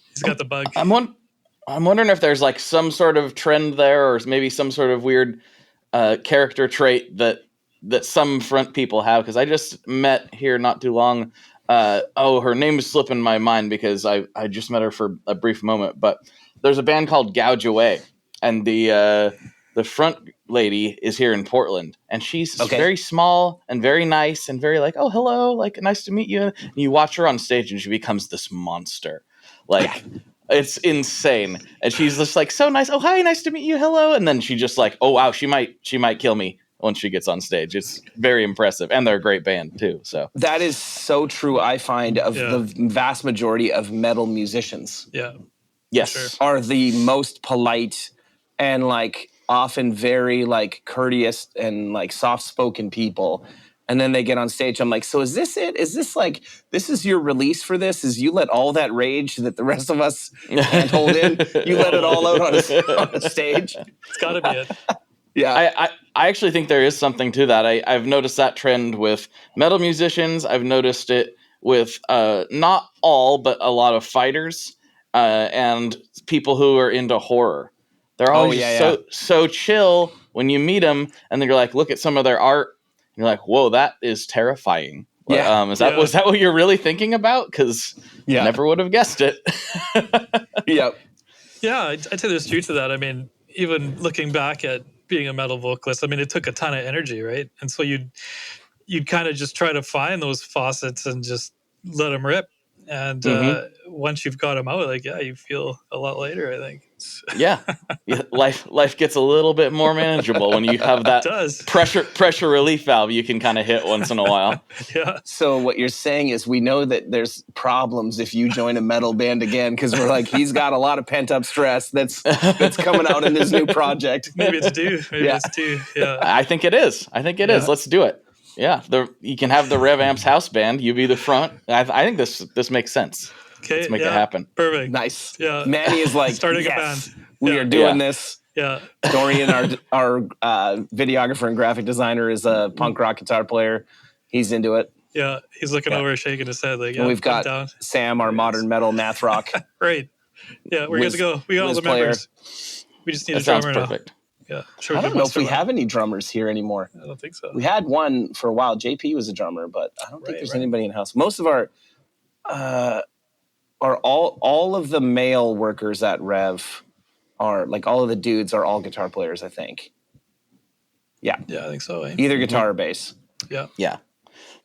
He's got the bug. I'm wondering if there's some sort of trend there, or maybe some sort of weird character trait that some front people have, because I just met here not too long. Her name is slipping my mind because I just met her for a brief moment. But there's a band called Gouge Away, and the front lady is here in Portland, and she's very small and very nice and very oh, hello, nice to meet you. And you watch her on stage, and she becomes this monster. It's insane. And she's just so nice. Oh, hi, nice to meet you. Hello. And then she just oh wow, she might kill me when she gets on stage. It's very impressive, and they're a great band too. So That is so true. I find of the vast majority of metal musicians, yes, are the most polite and like often very like courteous and like soft-spoken people. And then they get on stage. I'm like, so is this it? Is this like, this is your release for this? Is you let all that rage that the rest of us can't hold in, you let it all out on a stage? It's got to be it. Yeah. I actually think there is something to that. I've noticed that trend with metal musicians. I've noticed it with not all, but a lot of fighters and people who are into horror. They're always so chill when you meet them, and then you're like, look at some of their art. You're like, whoa, that is terrifying. Yeah. Was that what you're really thinking about? Because never would have guessed it. Yeah. Yeah, I'd say there's truth to that. I mean, even looking back at being a metal vocalist, I mean, it took a ton of energy, right? And so you'd kind of just try to find those faucets and just let them rip. And once you've got them out, like, you feel a lot lighter, I think. Yeah, life gets a little bit more manageable when you have that pressure relief valve you can kind of hit once in a while. Yeah. So what you're saying is we know that there's problems if you join a metal band again, because we're like, he's got a lot of pent up stress that's coming out in this new project. Maybe it's due. It's due. Yeah. I think it is. Let's do it. Yeah, you can have the Revv Amps house band. You be the front. I think this makes sense. Okay, let's make it happen. Perfect. Nice. Yeah, Manny is like, starting a band. We are doing this. Yeah. Dorian, our videographer and graphic designer, is a punk rock guitar player. He's into it. Yeah, he's looking over, shaking his head like. And we've got Sam, our modern metal math rock. Right. Yeah, we're good to go. We got all the members. We just need a drummer now. Perfect. Yeah, sure. I don't know if we have any drummers here anymore. I don't think so. We had one for a while. JP was a drummer, but I don't think there's anybody in house. Most of our are all of the male workers at Revv are like all of the dudes are all guitar players, I think. Yeah. Yeah, I think so. Either guitar or bass. Yeah. Yeah.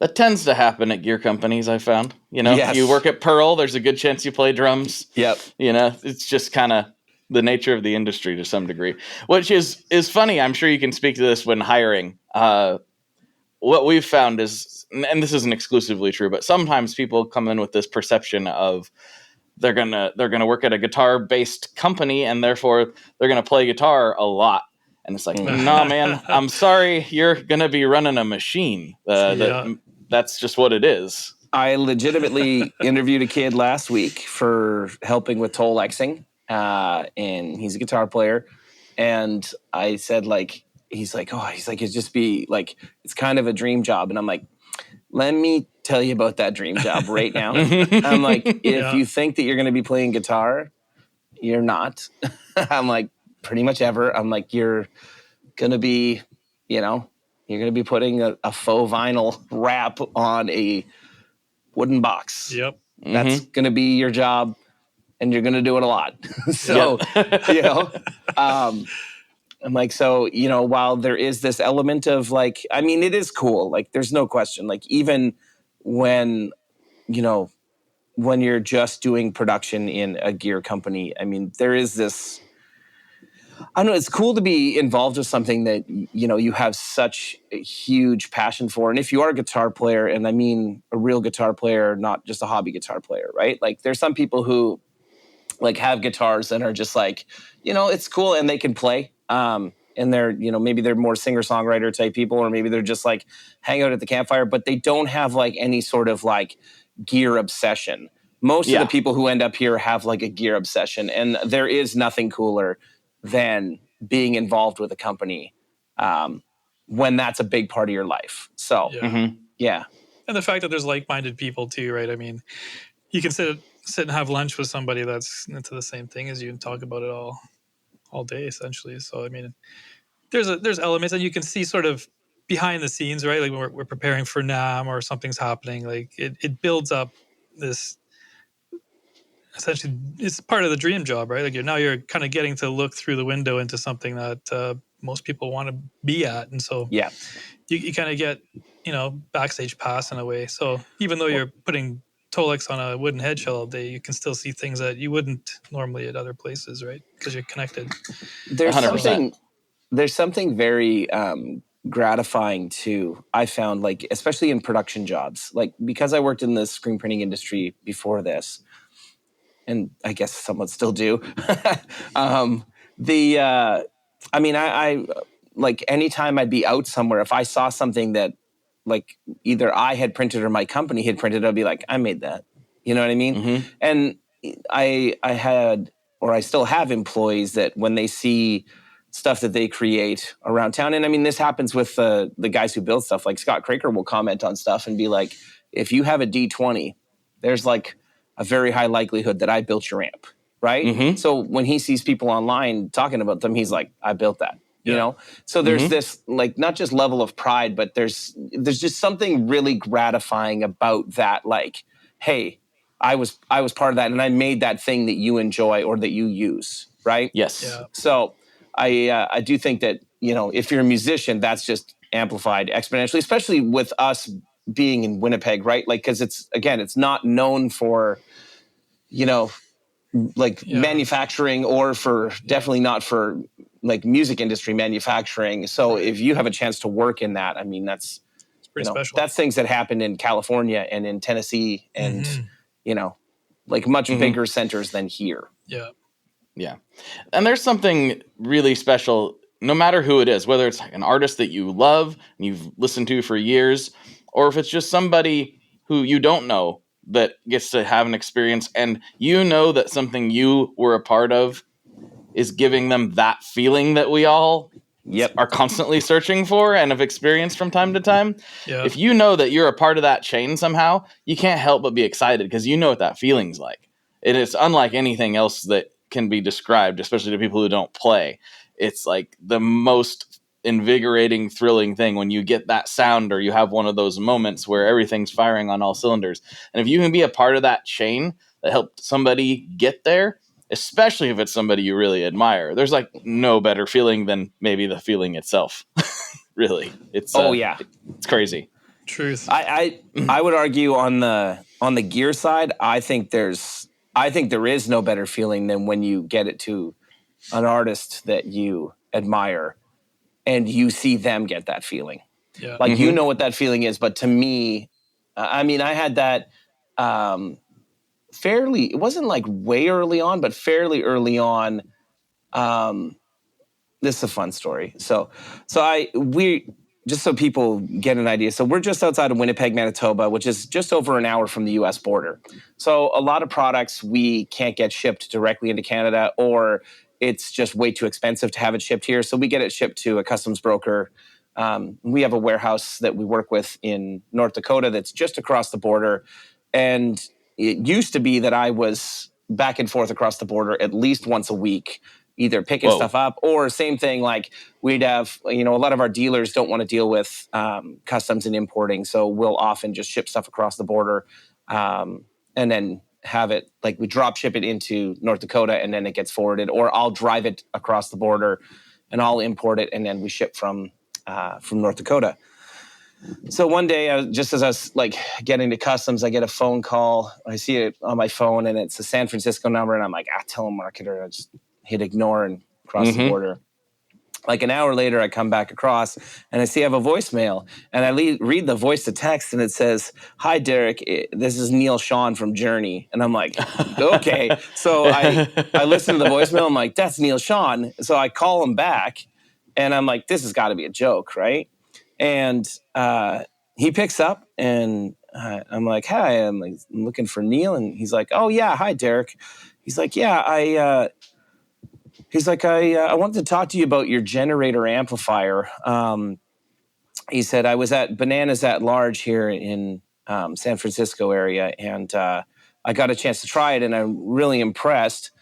That tends to happen at gear companies, I found. You work at Pearl, there's a good chance you play drums. Yep. It's just kind of the nature of the industry to some degree, which is funny. I'm sure you can speak to this when hiring. What we've found is, and this isn't exclusively true, but sometimes people come in with this perception of they're gonna work at a guitar-based company and therefore they're gonna play guitar a lot. And it's like, nah, man, I'm sorry, you're gonna be running a machine. That's just what it is. I legitimately interviewed a kid last week for helping with toll Xing. And he's a guitar player, and I said he's like it'd just be like, it's kind of a dream job. And I'm like, let me tell you about that dream job right now. I'm like, if you think that you're going to be playing guitar, you're not. I'm like, pretty much ever. I'm like, you're going to be, you're going to be putting a faux vinyl wrap on a wooden box. Yep. That's going to be your job. And you're going to do it a lot. So, I'm like, so, while there is this element of like, I mean, it is cool. Like, there's no question. Like, even when, when you're just doing production in a gear company, I mean, there is this, I don't know, it's cool to be involved with something that, you have such a huge passion for. And if you are a guitar player, and I mean a real guitar player, not just a hobby guitar player, right? Like, there's some people who like have guitars and are just like, it's cool and they can play. And they're, maybe they're more singer-songwriter type people, or maybe they're just like hang out at the campfire, but they don't have like any sort of like gear obsession. Most of the people who end up here have like a gear obsession, and there is nothing cooler than being involved with a company when that's a big part of your life. So, yeah. And the fact that there's like-minded people too, right? I mean, you can sit and have lunch with somebody that's into the same thing as you and talk about it all day, essentially. So, I mean, there's elements, and you can see sort of behind the scenes, right? Like when we're preparing for NAMM or something's happening, like it builds up this. Essentially, it's part of the dream job, right? Like you're kind of getting to look through the window into something that most people want to be at, and so you kind of get backstage pass in a way. So even though you're putting Tolex on a wooden head shell all day, you can still see things that you wouldn't normally at other places, right? Because you're connected. There's 100%. There's something very gratifying too. I found, like, especially in production jobs, like, because I worked in the screen printing industry before this, and I guess somewhat still do. um, I like, anytime I'd be out somewhere, if I saw something that, like, either I had printed or my company had printed, I'd be like, I made that. You know what I mean? Mm-hmm. And I had, or I still have, employees that when they see stuff that they create around town, and I mean, this happens with the guys who build stuff. Like, Scott Craker will comment on stuff and be like, if you have a D20, there's like a very high likelihood that I built your amp, right? Mm-hmm. So when he sees people online talking about them, he's like, I built that. You know, so there's this, like, not just level of pride, but there's just something really gratifying about that. Like, hey, I was part of that, and I made that thing that you enjoy or that you use, right? Yes. Yeah. So I do think that, you know, if you're a musician, that's just amplified exponentially, especially with us being in Winnipeg, right? Like, because it's not known for, you know, like, manufacturing, or for definitely not for, like, music industry manufacturing. So if you have a chance to work in that, I mean, that's pretty special. That's things that happen in California and in Tennessee and, you know, like, much bigger centers than here. Yeah. Yeah. And there's something really special, no matter who it is, whether it's an artist that you love and you've listened to for years, or if it's just somebody who you don't know that gets to have an experience, and you know that something you were a part of is giving them that feeling that we all are constantly searching for and have experienced from time to time. Yeah. If you know that you're a part of that chain somehow, you can't help but be excited, because you know what that feeling's like. And it's unlike anything else that can be described, especially to people who don't play. It's like the most invigorating, thrilling thing when you get that sound, or you have one of those moments where everything's firing on all cylinders. And if you can be a part of that chain that helped somebody get there, especially if it's somebody you really admire, there's like no better feeling than maybe the feeling itself. Really. It's it's crazy. Truth. I would argue on the gear side, I think there is no better feeling than when you get it to an artist that you admire and you see them get that feeling. Yeah. Like, you know what that feeling is, but to me, I mean, I had that it wasn't like way early on, but fairly early on. This is a fun story. So just so people get an idea. So we're just outside of Winnipeg, Manitoba, which is just over an hour from the US border. So a lot of products we can't get shipped directly into Canada, or it's just way too expensive to have it shipped here. So we get it shipped to a customs broker. We have a warehouse that we work with in North Dakota that's just across the border. And it used to be that I was back and forth across the border at least once a week, either picking stuff up, or same thing, like, we'd have, you know, a lot of our dealers don't want to deal with customs and importing. So we'll often just ship stuff across the border and then have it, like, we drop ship it into North Dakota and then it gets forwarded, or I'll drive it across the border and I'll import it and then we ship from North Dakota. So one day, just as I was, like, getting to customs, I get a phone call. I see it on my phone and it's a San Francisco number, and I'm like, telemarketer. I just hit ignore and cross the border. Like, an hour later, I come back across and I see I have a voicemail, and I read the voice to text, and it says, "Hi, Derek, this is Neil Sean from Journey." And I'm like, okay. So I listen to the voicemail. I'm like, that's Neil Sean. So I call him back and I'm like, this has got to be a joke, right? And he picks up and I'm like, hi, I'm looking for Neil. And he's like, oh yeah, hi, Derek. He's like, yeah, I wanted to talk to you about your generator amplifier. He said, I was at Bananas at Large here in San Francisco area, and I got a chance to try it, and I'm really impressed.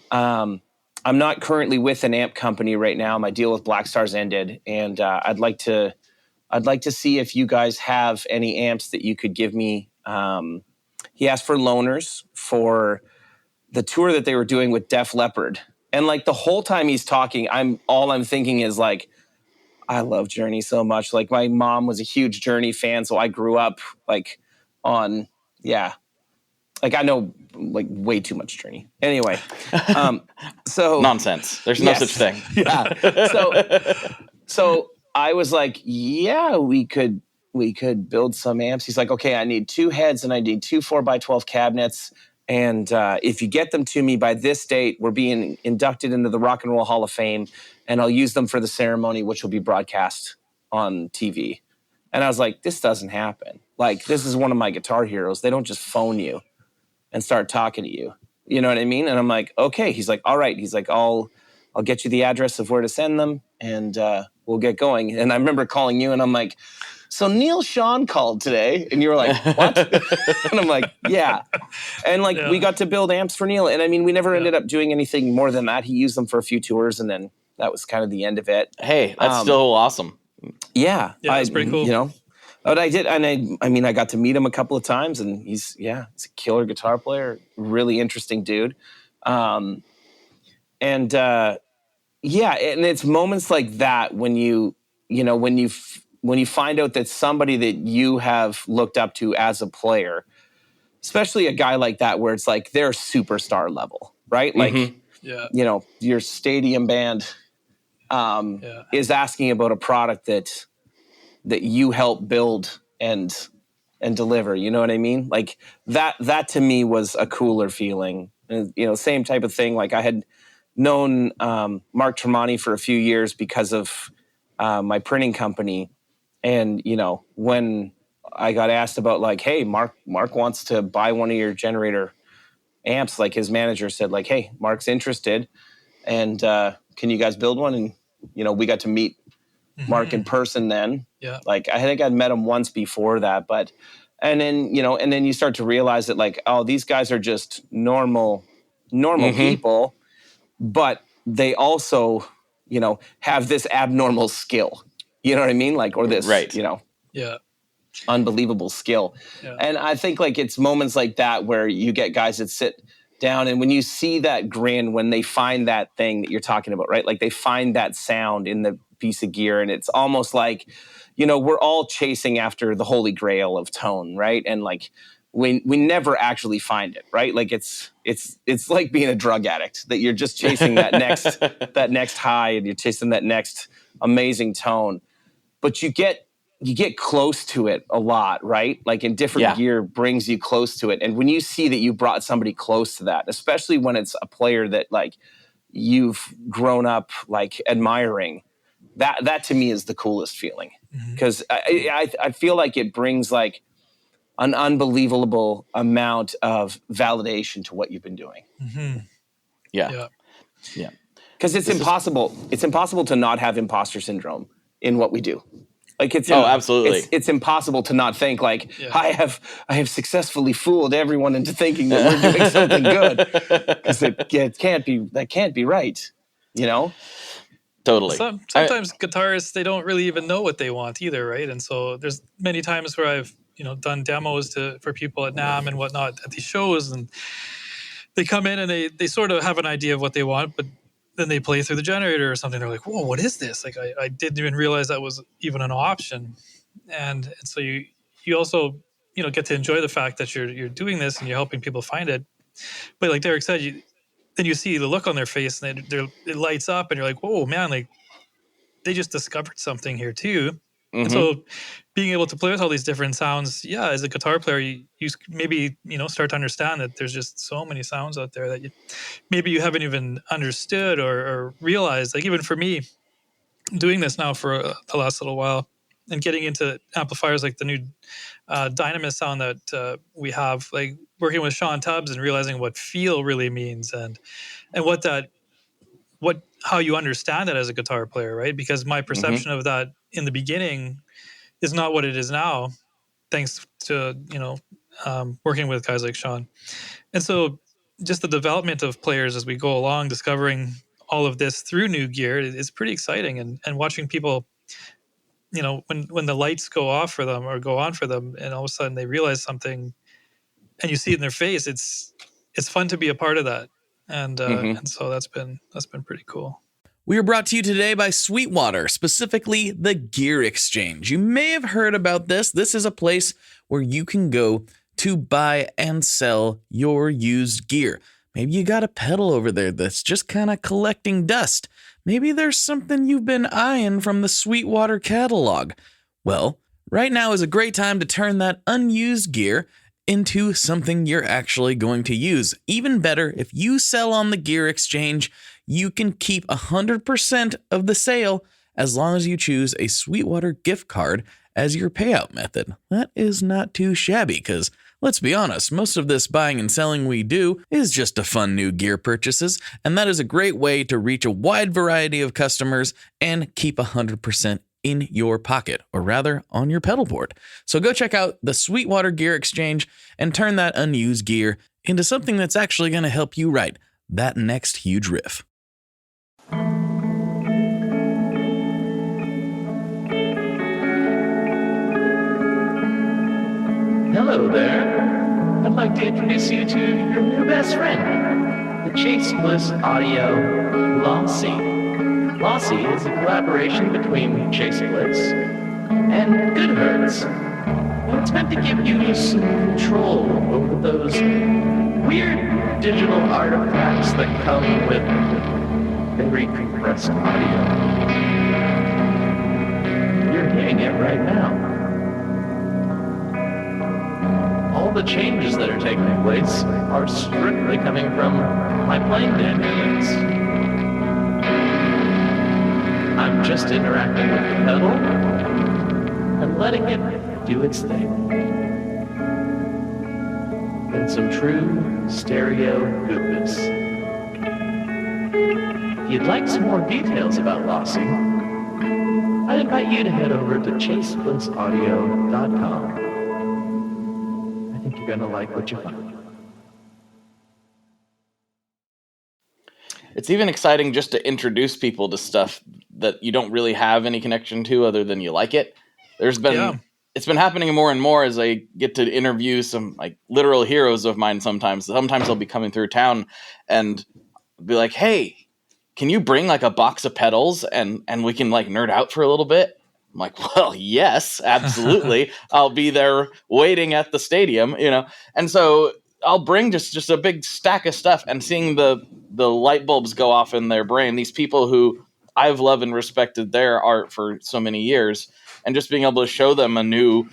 I'm not currently with an amp company right now. My deal with Black Star's ended, and I'd like to see if you guys have any amps that you could give me. He asked for loaners for the tour that they were doing with Def Leppard. And, like, the whole time he's talking, I'm thinking is, like, I love Journey so much. Like, my mom was a huge Journey fan, so I grew up, like, on, like, I know, like, way too much Journey. Anyway, so nonsense. There's no such thing. Yeah. So I was like, yeah, we could build some amps. He's like, okay, I need 2 heads and I need 2 4x12 cabinets. And if you get them to me by this date, we're being inducted into the Rock and Roll Hall of Fame, and I'll use them for the ceremony, which will be broadcast on TV. And I was like, this doesn't happen. Like, this is one of my guitar heroes. They don't just phone you and start talking to you. You know what I mean? And I'm like, okay. He's like, all right. He's like, I'll get you the address of where to send them, and we'll get going. And I remember calling you, and I'm like, so Neil Sean called today, and you were like, what? And I'm like, yeah. And like, we got to build amps for Neil. And I mean, we never ended up doing anything more than that. He used them for a few tours, and then that was kind of the end of it. Hey, that's still awesome. Yeah. That's pretty cool. You know, but I did. And I mean, I got to meet him a couple of times, and he's a killer guitar player, really interesting dude. And it's moments like that when when you find out that somebody that you have looked up to as a player, especially a guy like that, where it's like they're superstar level, right? Like, your stadium band is asking about a product that you help build and deliver. You know what I mean? Like that to me was a cooler feeling. And, same type of thing. Like I had known Mark Tremonti for a few years because of my printing company. And, when I got asked about like, hey, Mark wants to buy one of your generator amps, like his manager said like, hey, Mark's interested. And can you guys build one? And, we got to meet Mark in person then. Yeah. Like I think I'd met him once before that, and then you start to realize that like, oh, these guys are just normal people, but they also, have this abnormal skill. You know what I mean? Like, or this, unbelievable skill. Yeah. And I think like it's moments like that where you get guys that sit down, and when you see that grin, when they find that thing that you're talking about, right? Like they find that sound in the piece of gear, and it's almost like, we're all chasing after the holy grail of tone, right? And like we never actually find it, right? Like it's like being a drug addict, that you're just chasing that next high, and you're chasing that next amazing tone. But you get close to it a lot, right? Like in different gear brings you close to it. And when you see that you brought somebody close to that, especially when it's a player that like you've grown up like admiring, that to me is the coolest feeling. Because I feel like it brings like an unbelievable amount of validation to what you've been doing. Yeah. Because it's impossible. It's impossible to not have imposter syndrome in what we do. Like absolutely. It's impossible to not think like I have successfully fooled everyone into thinking that we're doing something good, because that can't be right. Totally. Sometimes guitarists, they don't really even know what they want either, right? And so there's many times where I've done demos for people at NAMM and whatnot at these shows, and they come in and they sort of have an idea of what they want, but then they play through the generator or something. They're like, whoa, what is this? Like, I didn't even realize that was even an option. And so you also, get to enjoy the fact that you're doing this and you're helping people find it. But like Derek said, then you see the look on their face, and it lights up, and you're like, whoa, man, like they just discovered something here too. And so being able to play with all these different sounds, as a guitar player, you maybe, start to understand that there's just so many sounds out there that maybe you haven't even understood or realized. Like even for me, doing this now for the last little while and getting into amplifiers like the new Dynamis sound that we have, like working with Sean Tubbs and realizing what feel really means and how you understand it as a guitar player, right? Because my perception of that in the beginning is not what it is now, thanks to, working with guys like Sean. And so just the development of players as we go along, discovering all of this through new gear is pretty exciting. And watching people, when the lights go off for them or go on for them, and all of a sudden they realize something and you see it in their face, it's fun to be a part of that. And so that's been pretty cool. We are brought to you today by Sweetwater, specifically the Gear Exchange. You may have heard about this. This is a place where you can go to buy and sell your used gear. Maybe you got a pedal over there that's just kind of collecting dust. maybe there's something you've been eyeing from the Sweetwater catalog. Well, right now is a great time to turn that unused gear into something you're actually going to use. Even better, if you sell on the gear exchange, you can keep 100% of the sale as long as you choose a Sweetwater gift card as your payout method. That is not too shabby, because let's be honest, most of this buying and selling we do is just to fund new gear purchases, and that is a great way to reach a wide variety of customers and keep 100% in your pocket, or rather on your pedal board. So go check out the Sweetwater Gear Exchange and turn that unused gear into something that's actually going to help you write that next huge riff. Hello there. I'd like to introduce you to your new best friend, the Chase Bliss Audio Lossy. Lossy is a collaboration between Chase Bliss and Goodhertz. And it's meant to give you some control over those weird digital artifacts that come with very compressed audio. You're hearing it right now. All the changes that are taking place are strictly coming from my playing dynamics. I'm just interacting with the pedal and letting it do its thing. In some true stereo goodness. If you'd like some more details about Lossy, I'd invite you to head over to chaseblinssaudio.com. I think you're going to like what you find. It's even exciting just to introduce people to stuff that you don't really have any connection to other than you like it. It's been happening more and more as I get to interview some like literal heroes of mine sometimes. Sometimes they'll be coming through town and be like, hey, can you bring like a box of pedals and we can like nerd out for a little bit? I'm like, well, yes, absolutely. I'll be there waiting at the stadium, And so I'll bring just a big stack of stuff, and seeing the light bulbs go off in their brain, these people who I've loved and respected their art for so many years, and just being able to show them a new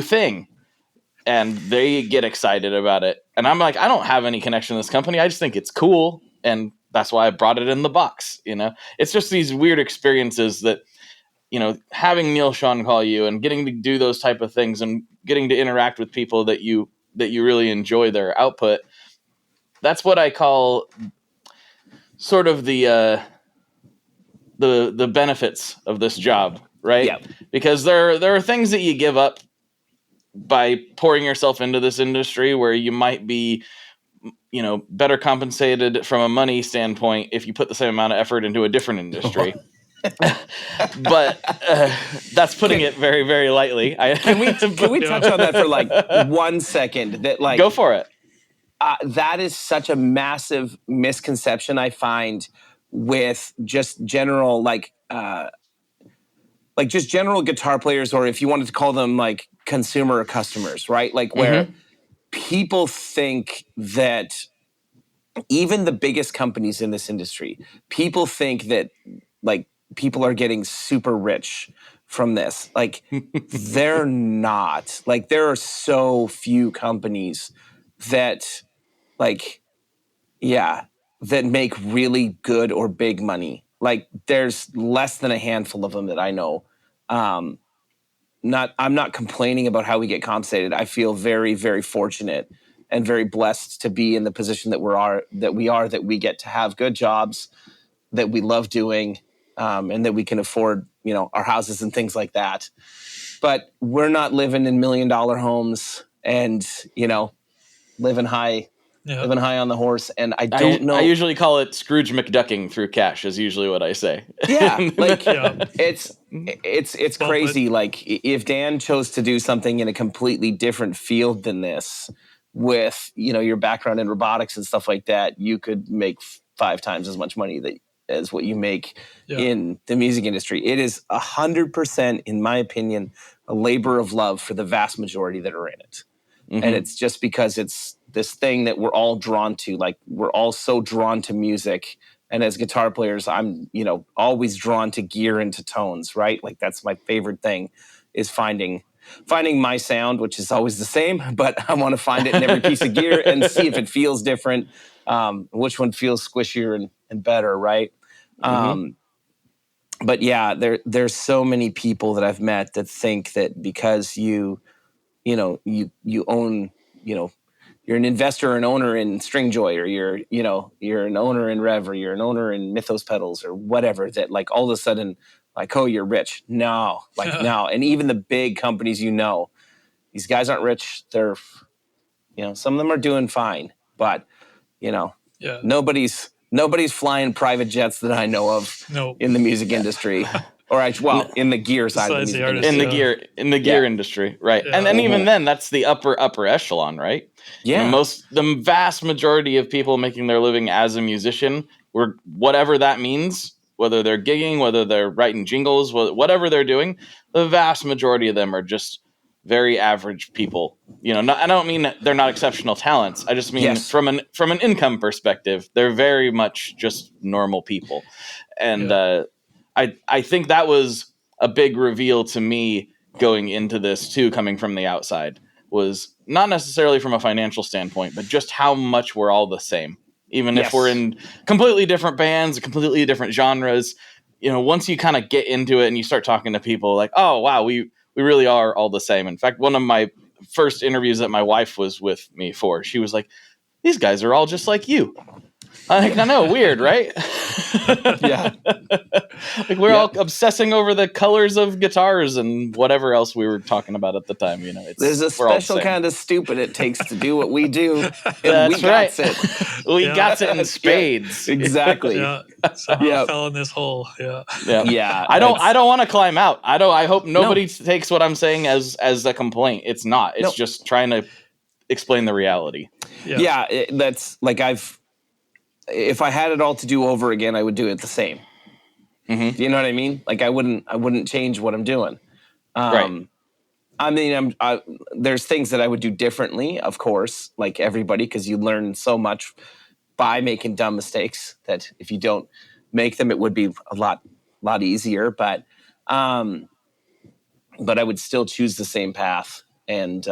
thing, and they get excited about it. And I'm like, I don't have any connection to this company. I just think it's cool, and that's why I brought it in the box. It's just these weird experiences that, having Neil Sean call you and getting to do those type of things and getting to interact with people that you really enjoy their output. That's what I call sort of the benefits of this job, right? Yeah. Because there are things that you give up by pouring yourself into this industry where you might be, better compensated from a money standpoint if you put the same amount of effort into a different industry. But that's putting it very, very lightly. Can we touch on that for like 1 second? That like go for it. That is such a massive misconception I find with just general just general guitar players, or if you wanted to call them like consumer customers, right? Like where people think that even the biggest companies in this industry, people think that like people are getting super rich from this. Like they're not. Like there are so few companies that that make really good or big money. Like there's less than a handful of them that I know. I'm not complaining about how we get compensated. I feel very, very fortunate and very blessed to be in the position that we get to have good jobs that we love doing, and that we can afford, our houses and things like that. But we're not living in $1 million homes and, living high on the horse. And I don't know. I usually call it Scrooge McDucking through cash is usually what I say. Yeah. It's crazy. Like if Dan chose to do something in a completely different field than this with, your background in robotics and stuff like that, you could make 5 times as much money as what you make in the music industry. It is 100%, in my opinion, a labor of love for the vast majority that are in it. Mm-hmm. And it's just because it's this thing that we're all drawn to. Like, we're all so drawn to music. And as guitar players, I'm, always drawn to gear and to tones, right? Like, that's my favorite thing, is finding my sound, which is always the same, but I want to find it in every piece of gear and see if it feels different, which one feels squishier and better, right? But yeah, there's so many people that I've met that think that because you own, you're an investor or an owner in Stringjoy, or you're an owner in Revv, or you're an owner in Mythos pedals or whatever, that like all of a sudden, like, oh, you're rich. No, like no. And even the big companies, these guys aren't rich. They're, some of them are doing fine, but nobody's flying private jets that I know of in the music industry. Or in the gear side of the music industry. In the gear industry, right? Yeah. And then even then, that's the upper echelon, right? Yeah. The vast majority of people making their living as a musician, or whatever that means, whether they're gigging, whether they're writing jingles, whatever they're doing, the vast majority of them are just very average people. I don't mean that they're not exceptional talents. I just mean from an income perspective, they're very much just normal people, and. I think that was a big reveal to me going into this too, coming from the outside, was not necessarily from a financial standpoint, but just how much we're all the same. Even if we're in completely different bands, completely different genres, once you kind of get into it and you start talking to people like, oh, wow, we really are all the same. In fact, one of my first interviews that my wife was with me for, she was like, these guys are all just like you. I know, weird, right? Yeah. Like we're all obsessing over the colors of guitars and whatever else we were talking about at the time. There's a special kind of stupid it takes to do what we do. That's we right. We got it in spades. Yeah, exactly. Somehow fell in this hole. Yeah. I don't want to climb out. I hope nobody takes what I'm saying as a complaint. It's not. It's just trying to explain the reality. That's like if I had it all to do over again, I would do it the same. Mm-hmm. You know what I mean? Like I wouldn't change what I'm doing. Right. I mean, there's things that I would do differently, of course, like everybody, because you learn so much by making dumb mistakes that if you don't make them, it would be a lot easier. But I would still choose the same path. And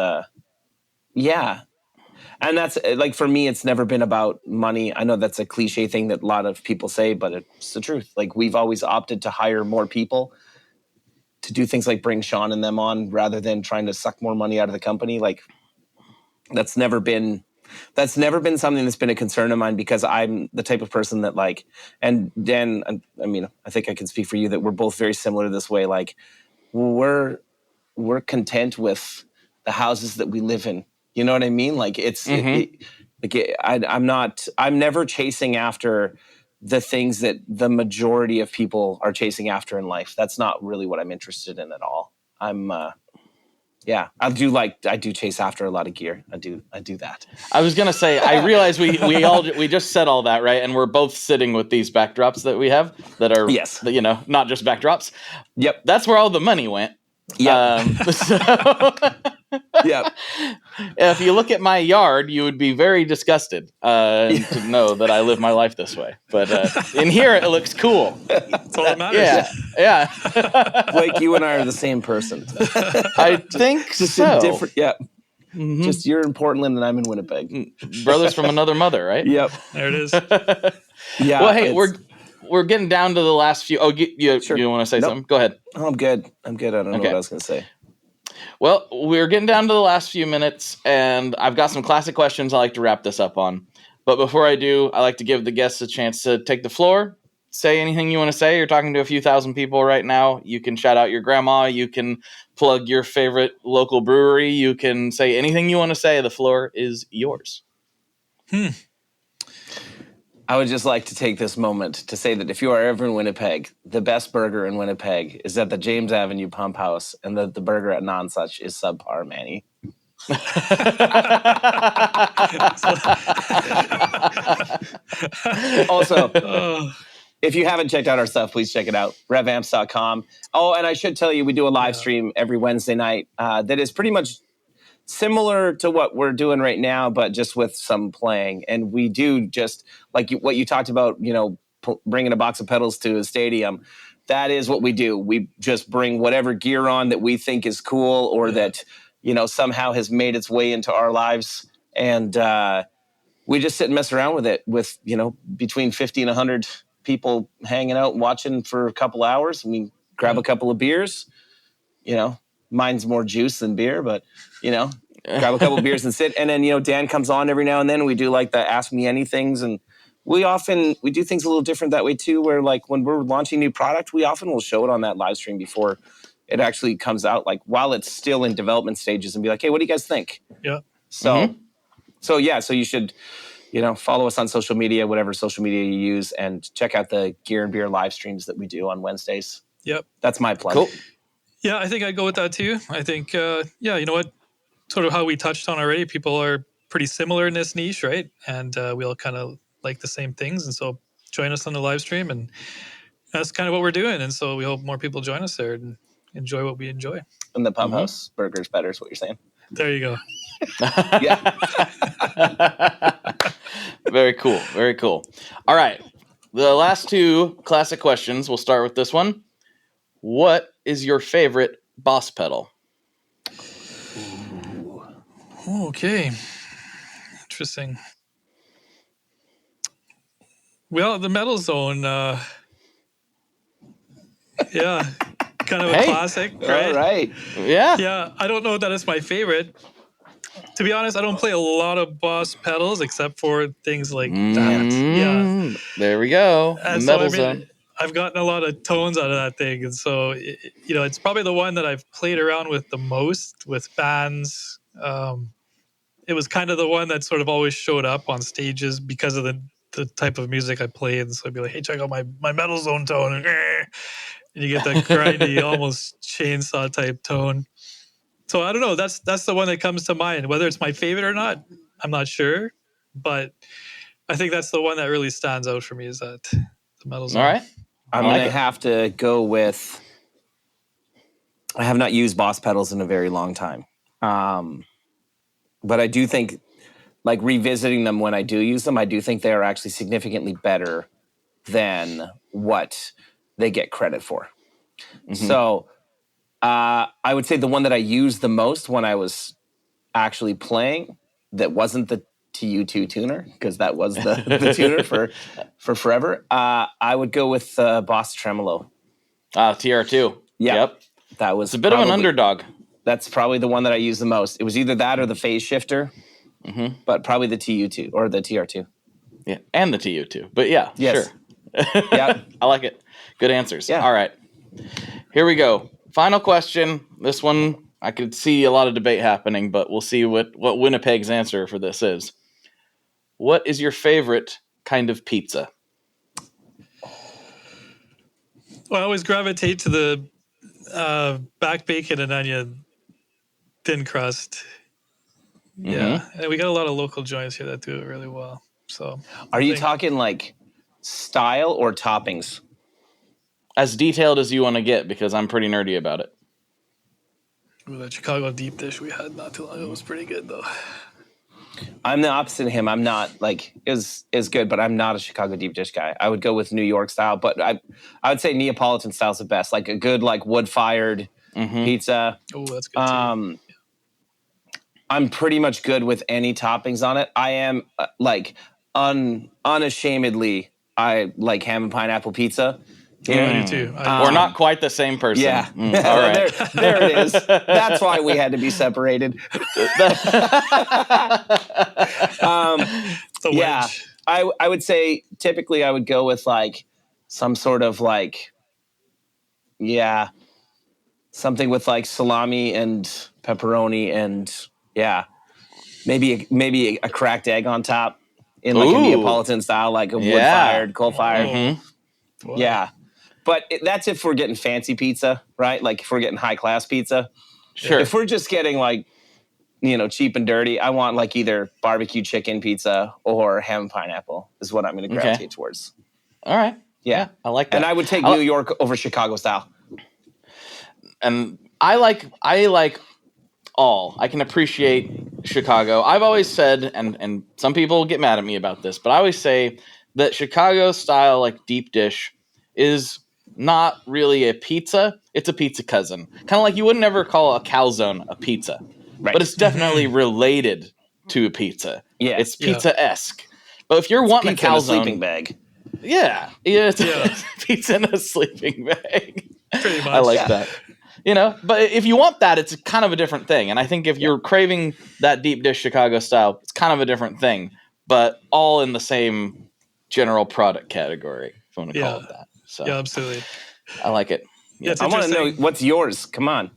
and that's like, for me, it's never been about money. I know that's a cliche thing that a lot of people say, but it's the truth. Like, we've always opted to hire more people to do things like bring Sean and them on rather than trying to suck more money out of the company. Like, that's never been something that's been a concern of mine, because I'm the type of person that, like, and Dan, I mean, I think I can speak for you that we're both very similar this way. Like, we're content with the houses that we live in. You know what I mean? Like, I'm never chasing after the things that the majority of people are chasing after in life. That's not really what I'm interested in at all. I do chase after a lot of gear. I do that. I was going to say, I realize we just said all that, right? And we're both sitting with these backdrops that we have that are, not just backdrops. Yep. That's where all the money went. Yeah. Yeah. If you look at my yard, you would be very disgusted to know that I live my life this way. But in here, it looks cool. That's all that matters. Yeah. Blake, you and I are the same person. I think just so. Different. Yeah. Mm-hmm. Just you're in Portland and I'm in Winnipeg. Brothers from another mother, right? Yep. There it is. Yeah. Well, hey, we're getting down to the last few. Oh, sure. You want to say something? Go ahead. Oh, I'm good. I don't know what I was going to say. Well, we're getting down to the last few minutes, and I've got some classic questions I like to wrap this up on. But before I do, I like to give the guests a chance to take the floor, say anything you want to say. You're talking to a few thousand people right now. You can shout out your grandma. You can plug your favorite local brewery. You can say anything you want to say. The floor is yours. I would just like to take this moment to say that if you are ever in Winnipeg, the best burger in Winnipeg is at the James Avenue Pump House, and the burger at Nonsuch is subpar, Manny. Also, if you haven't checked out our stuff, please check it out. RevVamps.com. Oh, and I should tell you, we do a live stream every Wednesday night that is pretty much similar to what we're doing right now, but just with some playing. And we do just like what you talked about, bringing a box of pedals to a stadium. That is what we do. We just bring whatever gear on that we think is cool or that, somehow has made its way into our lives. And we just sit and mess around with it with, between 50 and 100 people hanging out and watching for a couple hours. And we grab a couple of beers, mine's more juice than beer, but, grab a couple of beers and sit. And then, Dan comes on every now and then. We do like the Ask Me Anythings. And we do things a little different that way too, where like when we're launching new product, we often will show it on that live stream before it actually comes out, like while it's still in development stages, and be like, hey, what do you guys think? Yeah. So you should, follow us on social media, whatever social media you use, and check out the Gear and Beer live streams that we do on Wednesdays. Yep. That's my plug. Cool. Yeah, I think I'd go with that too. I think, you know what, sort of how we touched on already, people are pretty similar in this niche, right? And we all kind of like the same things. And so join us on the live stream, and that's kind of what we're doing. And so we hope more people join us there and enjoy what we enjoy. And the Pump House burger's better is what you're saying. There you go. Yeah. Very cool. Very cool. All right. The last two classic questions. We'll start with this one. What is your favorite Boss pedal? Okay. Interesting. Well, the Metal Zone, yeah, kind of a classic, right? All right. Yeah. Yeah, I don't know that it's my favorite. To be honest, I don't play a lot of Boss pedals except for things like that. Yeah. There we go. And so, Metal Zone. I've gotten a lot of tones out of that thing. And so, it's probably the one that I've played around with the most with bands. It was kind of the one that sort of always showed up on stages because of the type of music I played. And so I'd be like, hey, check out my Metal Zone tone. And you get that grindy, almost chainsaw type tone. So I don't know. That's the one that comes to mind. Whether it's my favorite or not, I'm not sure. But I think that's the one that really stands out for me, is that the Metal Zone. All right. I'm going to have to go with, I have not used Boss pedals in a very long time. But I do think, like revisiting them when I do use them, I do think they are actually significantly better than what they get credit for. Mm-hmm. So I would say the one that I used the most when I was actually playing that wasn't the TU2 tuner, because that was the tuner for forever, I would go with Boss Tremolo. TR2. Yeah. Yep. That was It's a bit of an underdog. That's probably the one that I used the most. It was either that or the phase shifter, but probably the TU2 or the TR2. Yeah, and the TU2. But yeah, yes. Sure. Yeah, I like it. Good answers. Yeah. All right. Here we go. Final question. This one, I could see a lot of debate happening, but we'll see what Winnipeg's answer for this is. What is your favorite kind of pizza? Well, I always gravitate to the back bacon and onion thin crust. Yeah. And we got a lot of local joints here that do it really well. So are you talking like style or toppings? As detailed as you want to get, because I'm pretty nerdy about it. Ooh, that Chicago deep dish we had not too long ago was pretty good, though. I'm the opposite of him. I'm not like is good, but I'm not a Chicago deep dish guy. I would go with New York style, but I would say Neapolitan style is the best. Like a good like wood fired pizza. Oh, that's good too. I'm pretty much good with any toppings on it. I am unashamedly, I like ham and pineapple pizza. Yeah, I do too. We're not quite the same person. Yeah. All right. there it is. That's why we had to be separated. Yeah. I would say typically I would go with like some sort of like, something with like salami and pepperoni and maybe a cracked egg on top in like a Neapolitan style, like a wood-fired, coal-fired. Mm-hmm. Wow. Yeah. But that's if we're getting fancy pizza, right? Like if we're getting high-class pizza. Sure. If we're just getting like, cheap and dirty, I want like either barbecue chicken pizza or ham and pineapple is what I'm going to gravitate towards. All right. Yeah. I like that. And I would take New York over Chicago style. And I like all. I can appreciate Chicago. I've always said, and some people get mad at me about this, but I always say that Chicago style, like deep dish, is not really a pizza. It's a pizza cousin. Kind of like you wouldn't ever call a calzone a pizza, Right. but it's definitely related to a pizza. Yeah. It's pizza-esque. But if you're wanting pizza a calzone, in a sleeping bag. yeah, it's pizza in a sleeping bag. Pretty much. I like that. But if you want that, it's kind of a different thing. And I think if you're craving that deep dish Chicago style, it's kind of a different thing, but all in the same general product category, if you want to call it that. So Yeah, absolutely. I like it. Yeah, it's I want to know interesting. what's yours. Come on.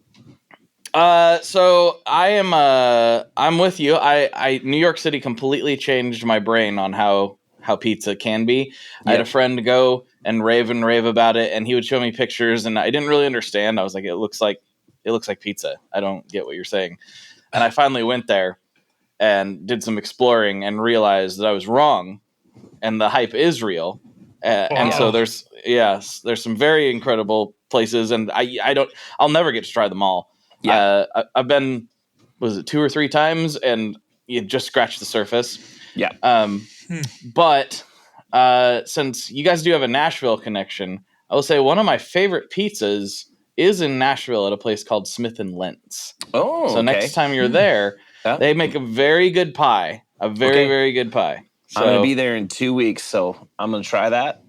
So I'm with you. I New York City completely changed my brain on how pizza can be. I had a friend go and rave about it, and he would show me pictures, and I didn't really understand. I was like, it looks like pizza. I don't get what you're saying. And I finally went there and did some exploring and realized that I was wrong, and the hype is real. And so there's some very incredible places, and I'll never get to try them all. Yeah. I've been, was it 2 or 3 times, and you just scratched the surface. Yeah. But since you guys do have a Nashville connection, I will say one of my favorite pizzas is in Nashville at a place called Smith & Lentz. Oh, so next time you're there, they make a very good pie, very good pie. So, I'm going to be there in 2 weeks, so I'm going to try that.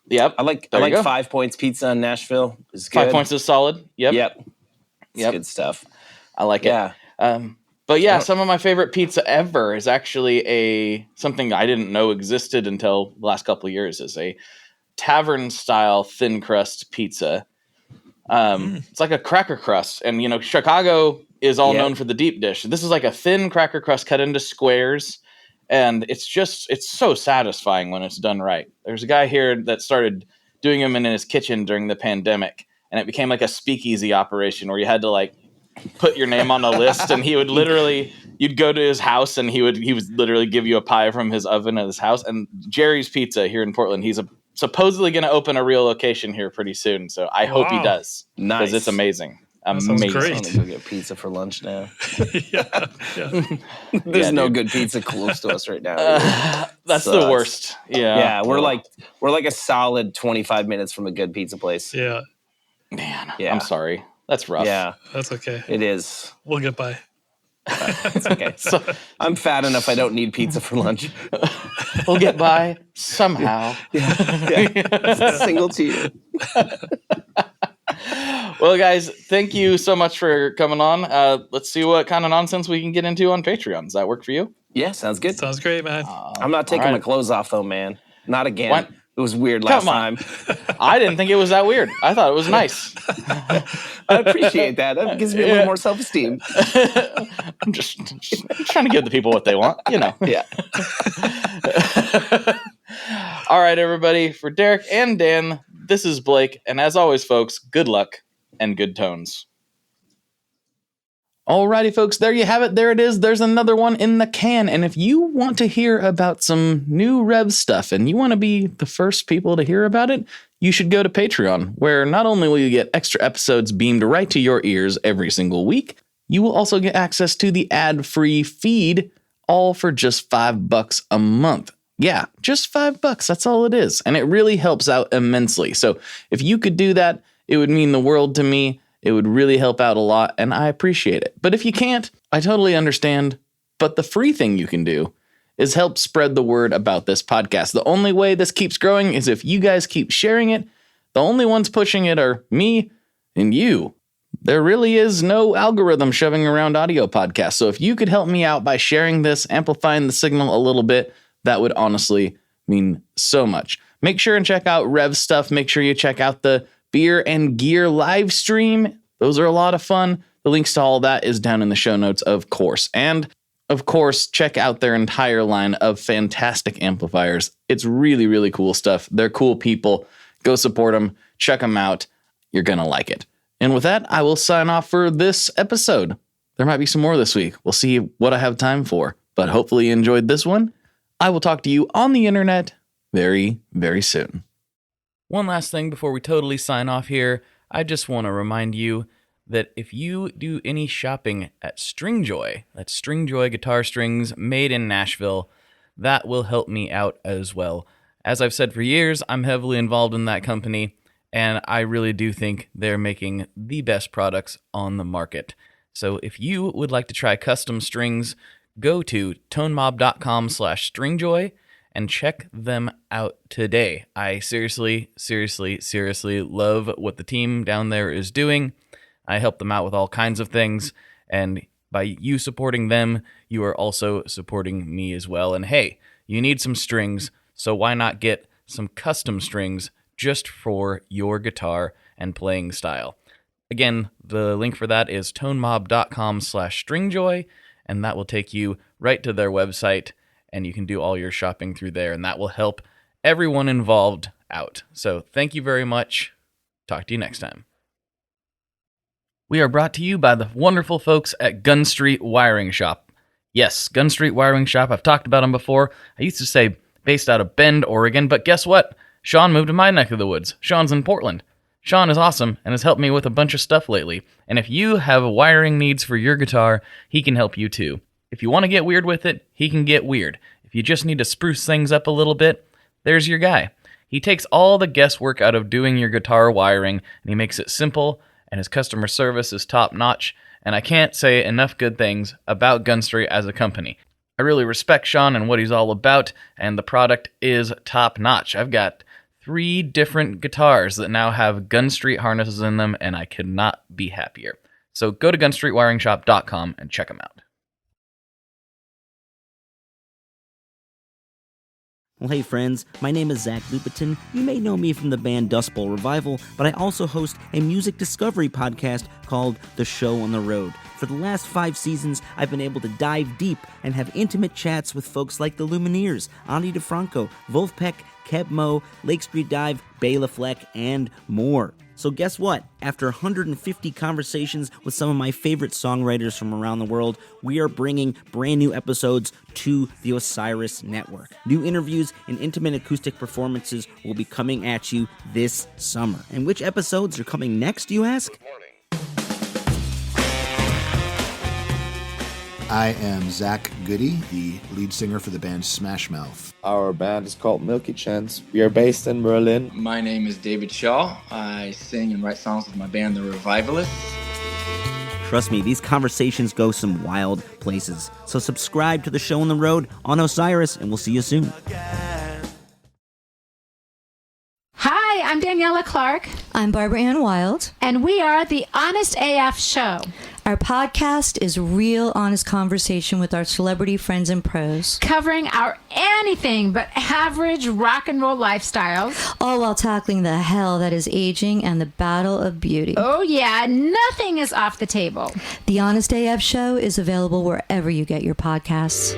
Yep. I like 5 Points pizza in Nashville. It's good. 5 Points is solid. Yep. It's good stuff. I like it. But yeah, some of my favorite pizza ever is actually something I didn't know existed until the last couple of years, is a tavern style thin crust pizza. It's like a cracker crust, and Chicago is all known for the deep dish. This is like a thin cracker crust cut into squares, and it's so satisfying when it's done right. There's a guy here that started doing them in his kitchen during the pandemic, and it became like a speakeasy operation where you had to like put your name on a list, and he would literally, you'd go to his house and he would literally give you a pie from his oven at his house. And Jerry's Pizza here in Portland, he's supposedly going to open a real location here pretty soon. So I hope he does. Nice. Because it's amazing. Amazing. Great. I'm going to go get pizza for lunch now. yeah. There's no good pizza close to us right now. That's the worst. Yeah, we're like a solid 25 minutes from a good pizza place. Yeah. Man, I'm sorry. That's rough. Yeah. That's okay. It is. We'll get by. It's okay. So, I'm fat enough I don't need pizza for lunch. We'll get by somehow. Yeah. Single to you. Well, guys, thank you so much for coming on. Let's see what kind of nonsense we can get into on Patreon. Does that work for you? Yeah, sounds good. Sounds great, man. I'm not taking my clothes off, though, man. Not again. What? It was weird last time. I didn't think it was that weird. I thought it was nice. I appreciate that. That gives me a little more self-esteem. I'm just trying to give the people what they want, Yeah. All right, everybody. For Derek and Dan, this is Blake. And as always, folks, good luck and good tones. Alrighty, folks, there you have it. There it is. There's another one in the can. And if you want to hear about some new Revv stuff and you want to be the first people to hear about it, you should go to Patreon, where not only will you get extra episodes beamed right to your ears every single week, you will also get access to the ad-free feed, all for just $5 a month. Yeah, just $5. That's all it is. And it really helps out immensely. So if you could do that, it would mean the world to me. It would really help out a lot, and I appreciate it. But if you can't, I totally understand. But the free thing you can do is help spread the word about this podcast. The only way this keeps growing is if you guys keep sharing it. The only ones pushing it are me and you. There really is no algorithm shoving around audio podcasts. So if you could help me out by sharing this, amplifying the signal a little bit, that would honestly mean so much. Make sure and check out Revv stuff. Make sure you check out the Beer and Gear live stream. Those are a lot of fun. The links to all that is down in the show notes, of course. And of course, check out their entire line of fantastic amplifiers. It's really, really cool stuff. They're cool people. Go support them. Check them out. You're going to like it. And with that, I will sign off for this episode. There might be some more this week. We'll see what I have time for. But hopefully you enjoyed this one. I will talk to you on the internet very, very soon. One last thing before we totally sign off here. I just want to remind you that if you do any shopping at Stringjoy, that's Stringjoy guitar strings made in Nashville, that will help me out as well. As I've said for years, I'm heavily involved in that company, and I really do think they're making the best products on the market. So if you would like to try custom strings, go to tonemob.com/stringjoy and check them out today. I seriously love what the team down there is doing. I help them out with all kinds of things, and by you supporting them, you are also supporting me as well. And hey, you need some strings, so why not get some custom strings just for your guitar and playing style? Again, the link for that is tonemob.com/stringjoy, and that will take you right to their website, and you can do all your shopping through there, and that will help everyone involved out. So thank you very much. Talk to you next time. We are brought to you by the wonderful folks at Gun Street Wiring Shop. Yes, Gun Street Wiring Shop. I've talked about them before. I used to say based out of Bend, Oregon, but guess what? Sean moved to my neck of the woods. Sean's in Portland. Sean is awesome and has helped me with a bunch of stuff lately. And if you have wiring needs for your guitar, he can help you too. If you want to get weird with it, he can get weird. If you just need to spruce things up a little bit, there's your guy. He takes all the guesswork out of doing your guitar wiring, and he makes it simple, and his customer service is top-notch, and I can't say enough good things about Gun Street as a company. I really respect Sean and what he's all about, and the product is top-notch. I've got 3 different guitars that now have Gun Street harnesses in them, and I could not be happier. So go to gunstreetwiringshop.com and check them out. Well, hey friends, my name is Zach Lupiton. You may know me from the band Dust Bowl Revival, but I also host a music discovery podcast called The Show on the Road. For the last 5 seasons, I've been able to dive deep and have intimate chats with folks like the Lumineers, Ani DeFranco, Wolfpack, Keb Mo, Lake Street Dive, Bela Fleck, and more. So guess what? After 150 conversations with some of my favorite songwriters from around the world, we are bringing brand new episodes to the Osiris Network. New interviews and intimate acoustic performances will be coming at you this summer. And which episodes are coming next, you ask? I am Zach Goody, the lead singer for the band Smash Mouth. Our band is called Milky Chance. We are based in Berlin. My name is David Shaw. I sing and write songs with my band, The Revivalists. Trust me, these conversations go some wild places. So subscribe to The Show on the Road on Osiris, and we'll see you soon. Hi, I'm Daniela Clark. I'm Barbara Ann Wild. And we are the Honest AF Show. Our podcast is real, honest conversation with our celebrity friends and pros. Covering our anything but average rock and roll lifestyles. All while tackling the hell that is aging and the battle of beauty. Oh yeah, nothing is off the table. The Honest AF Show is available wherever you get your podcasts.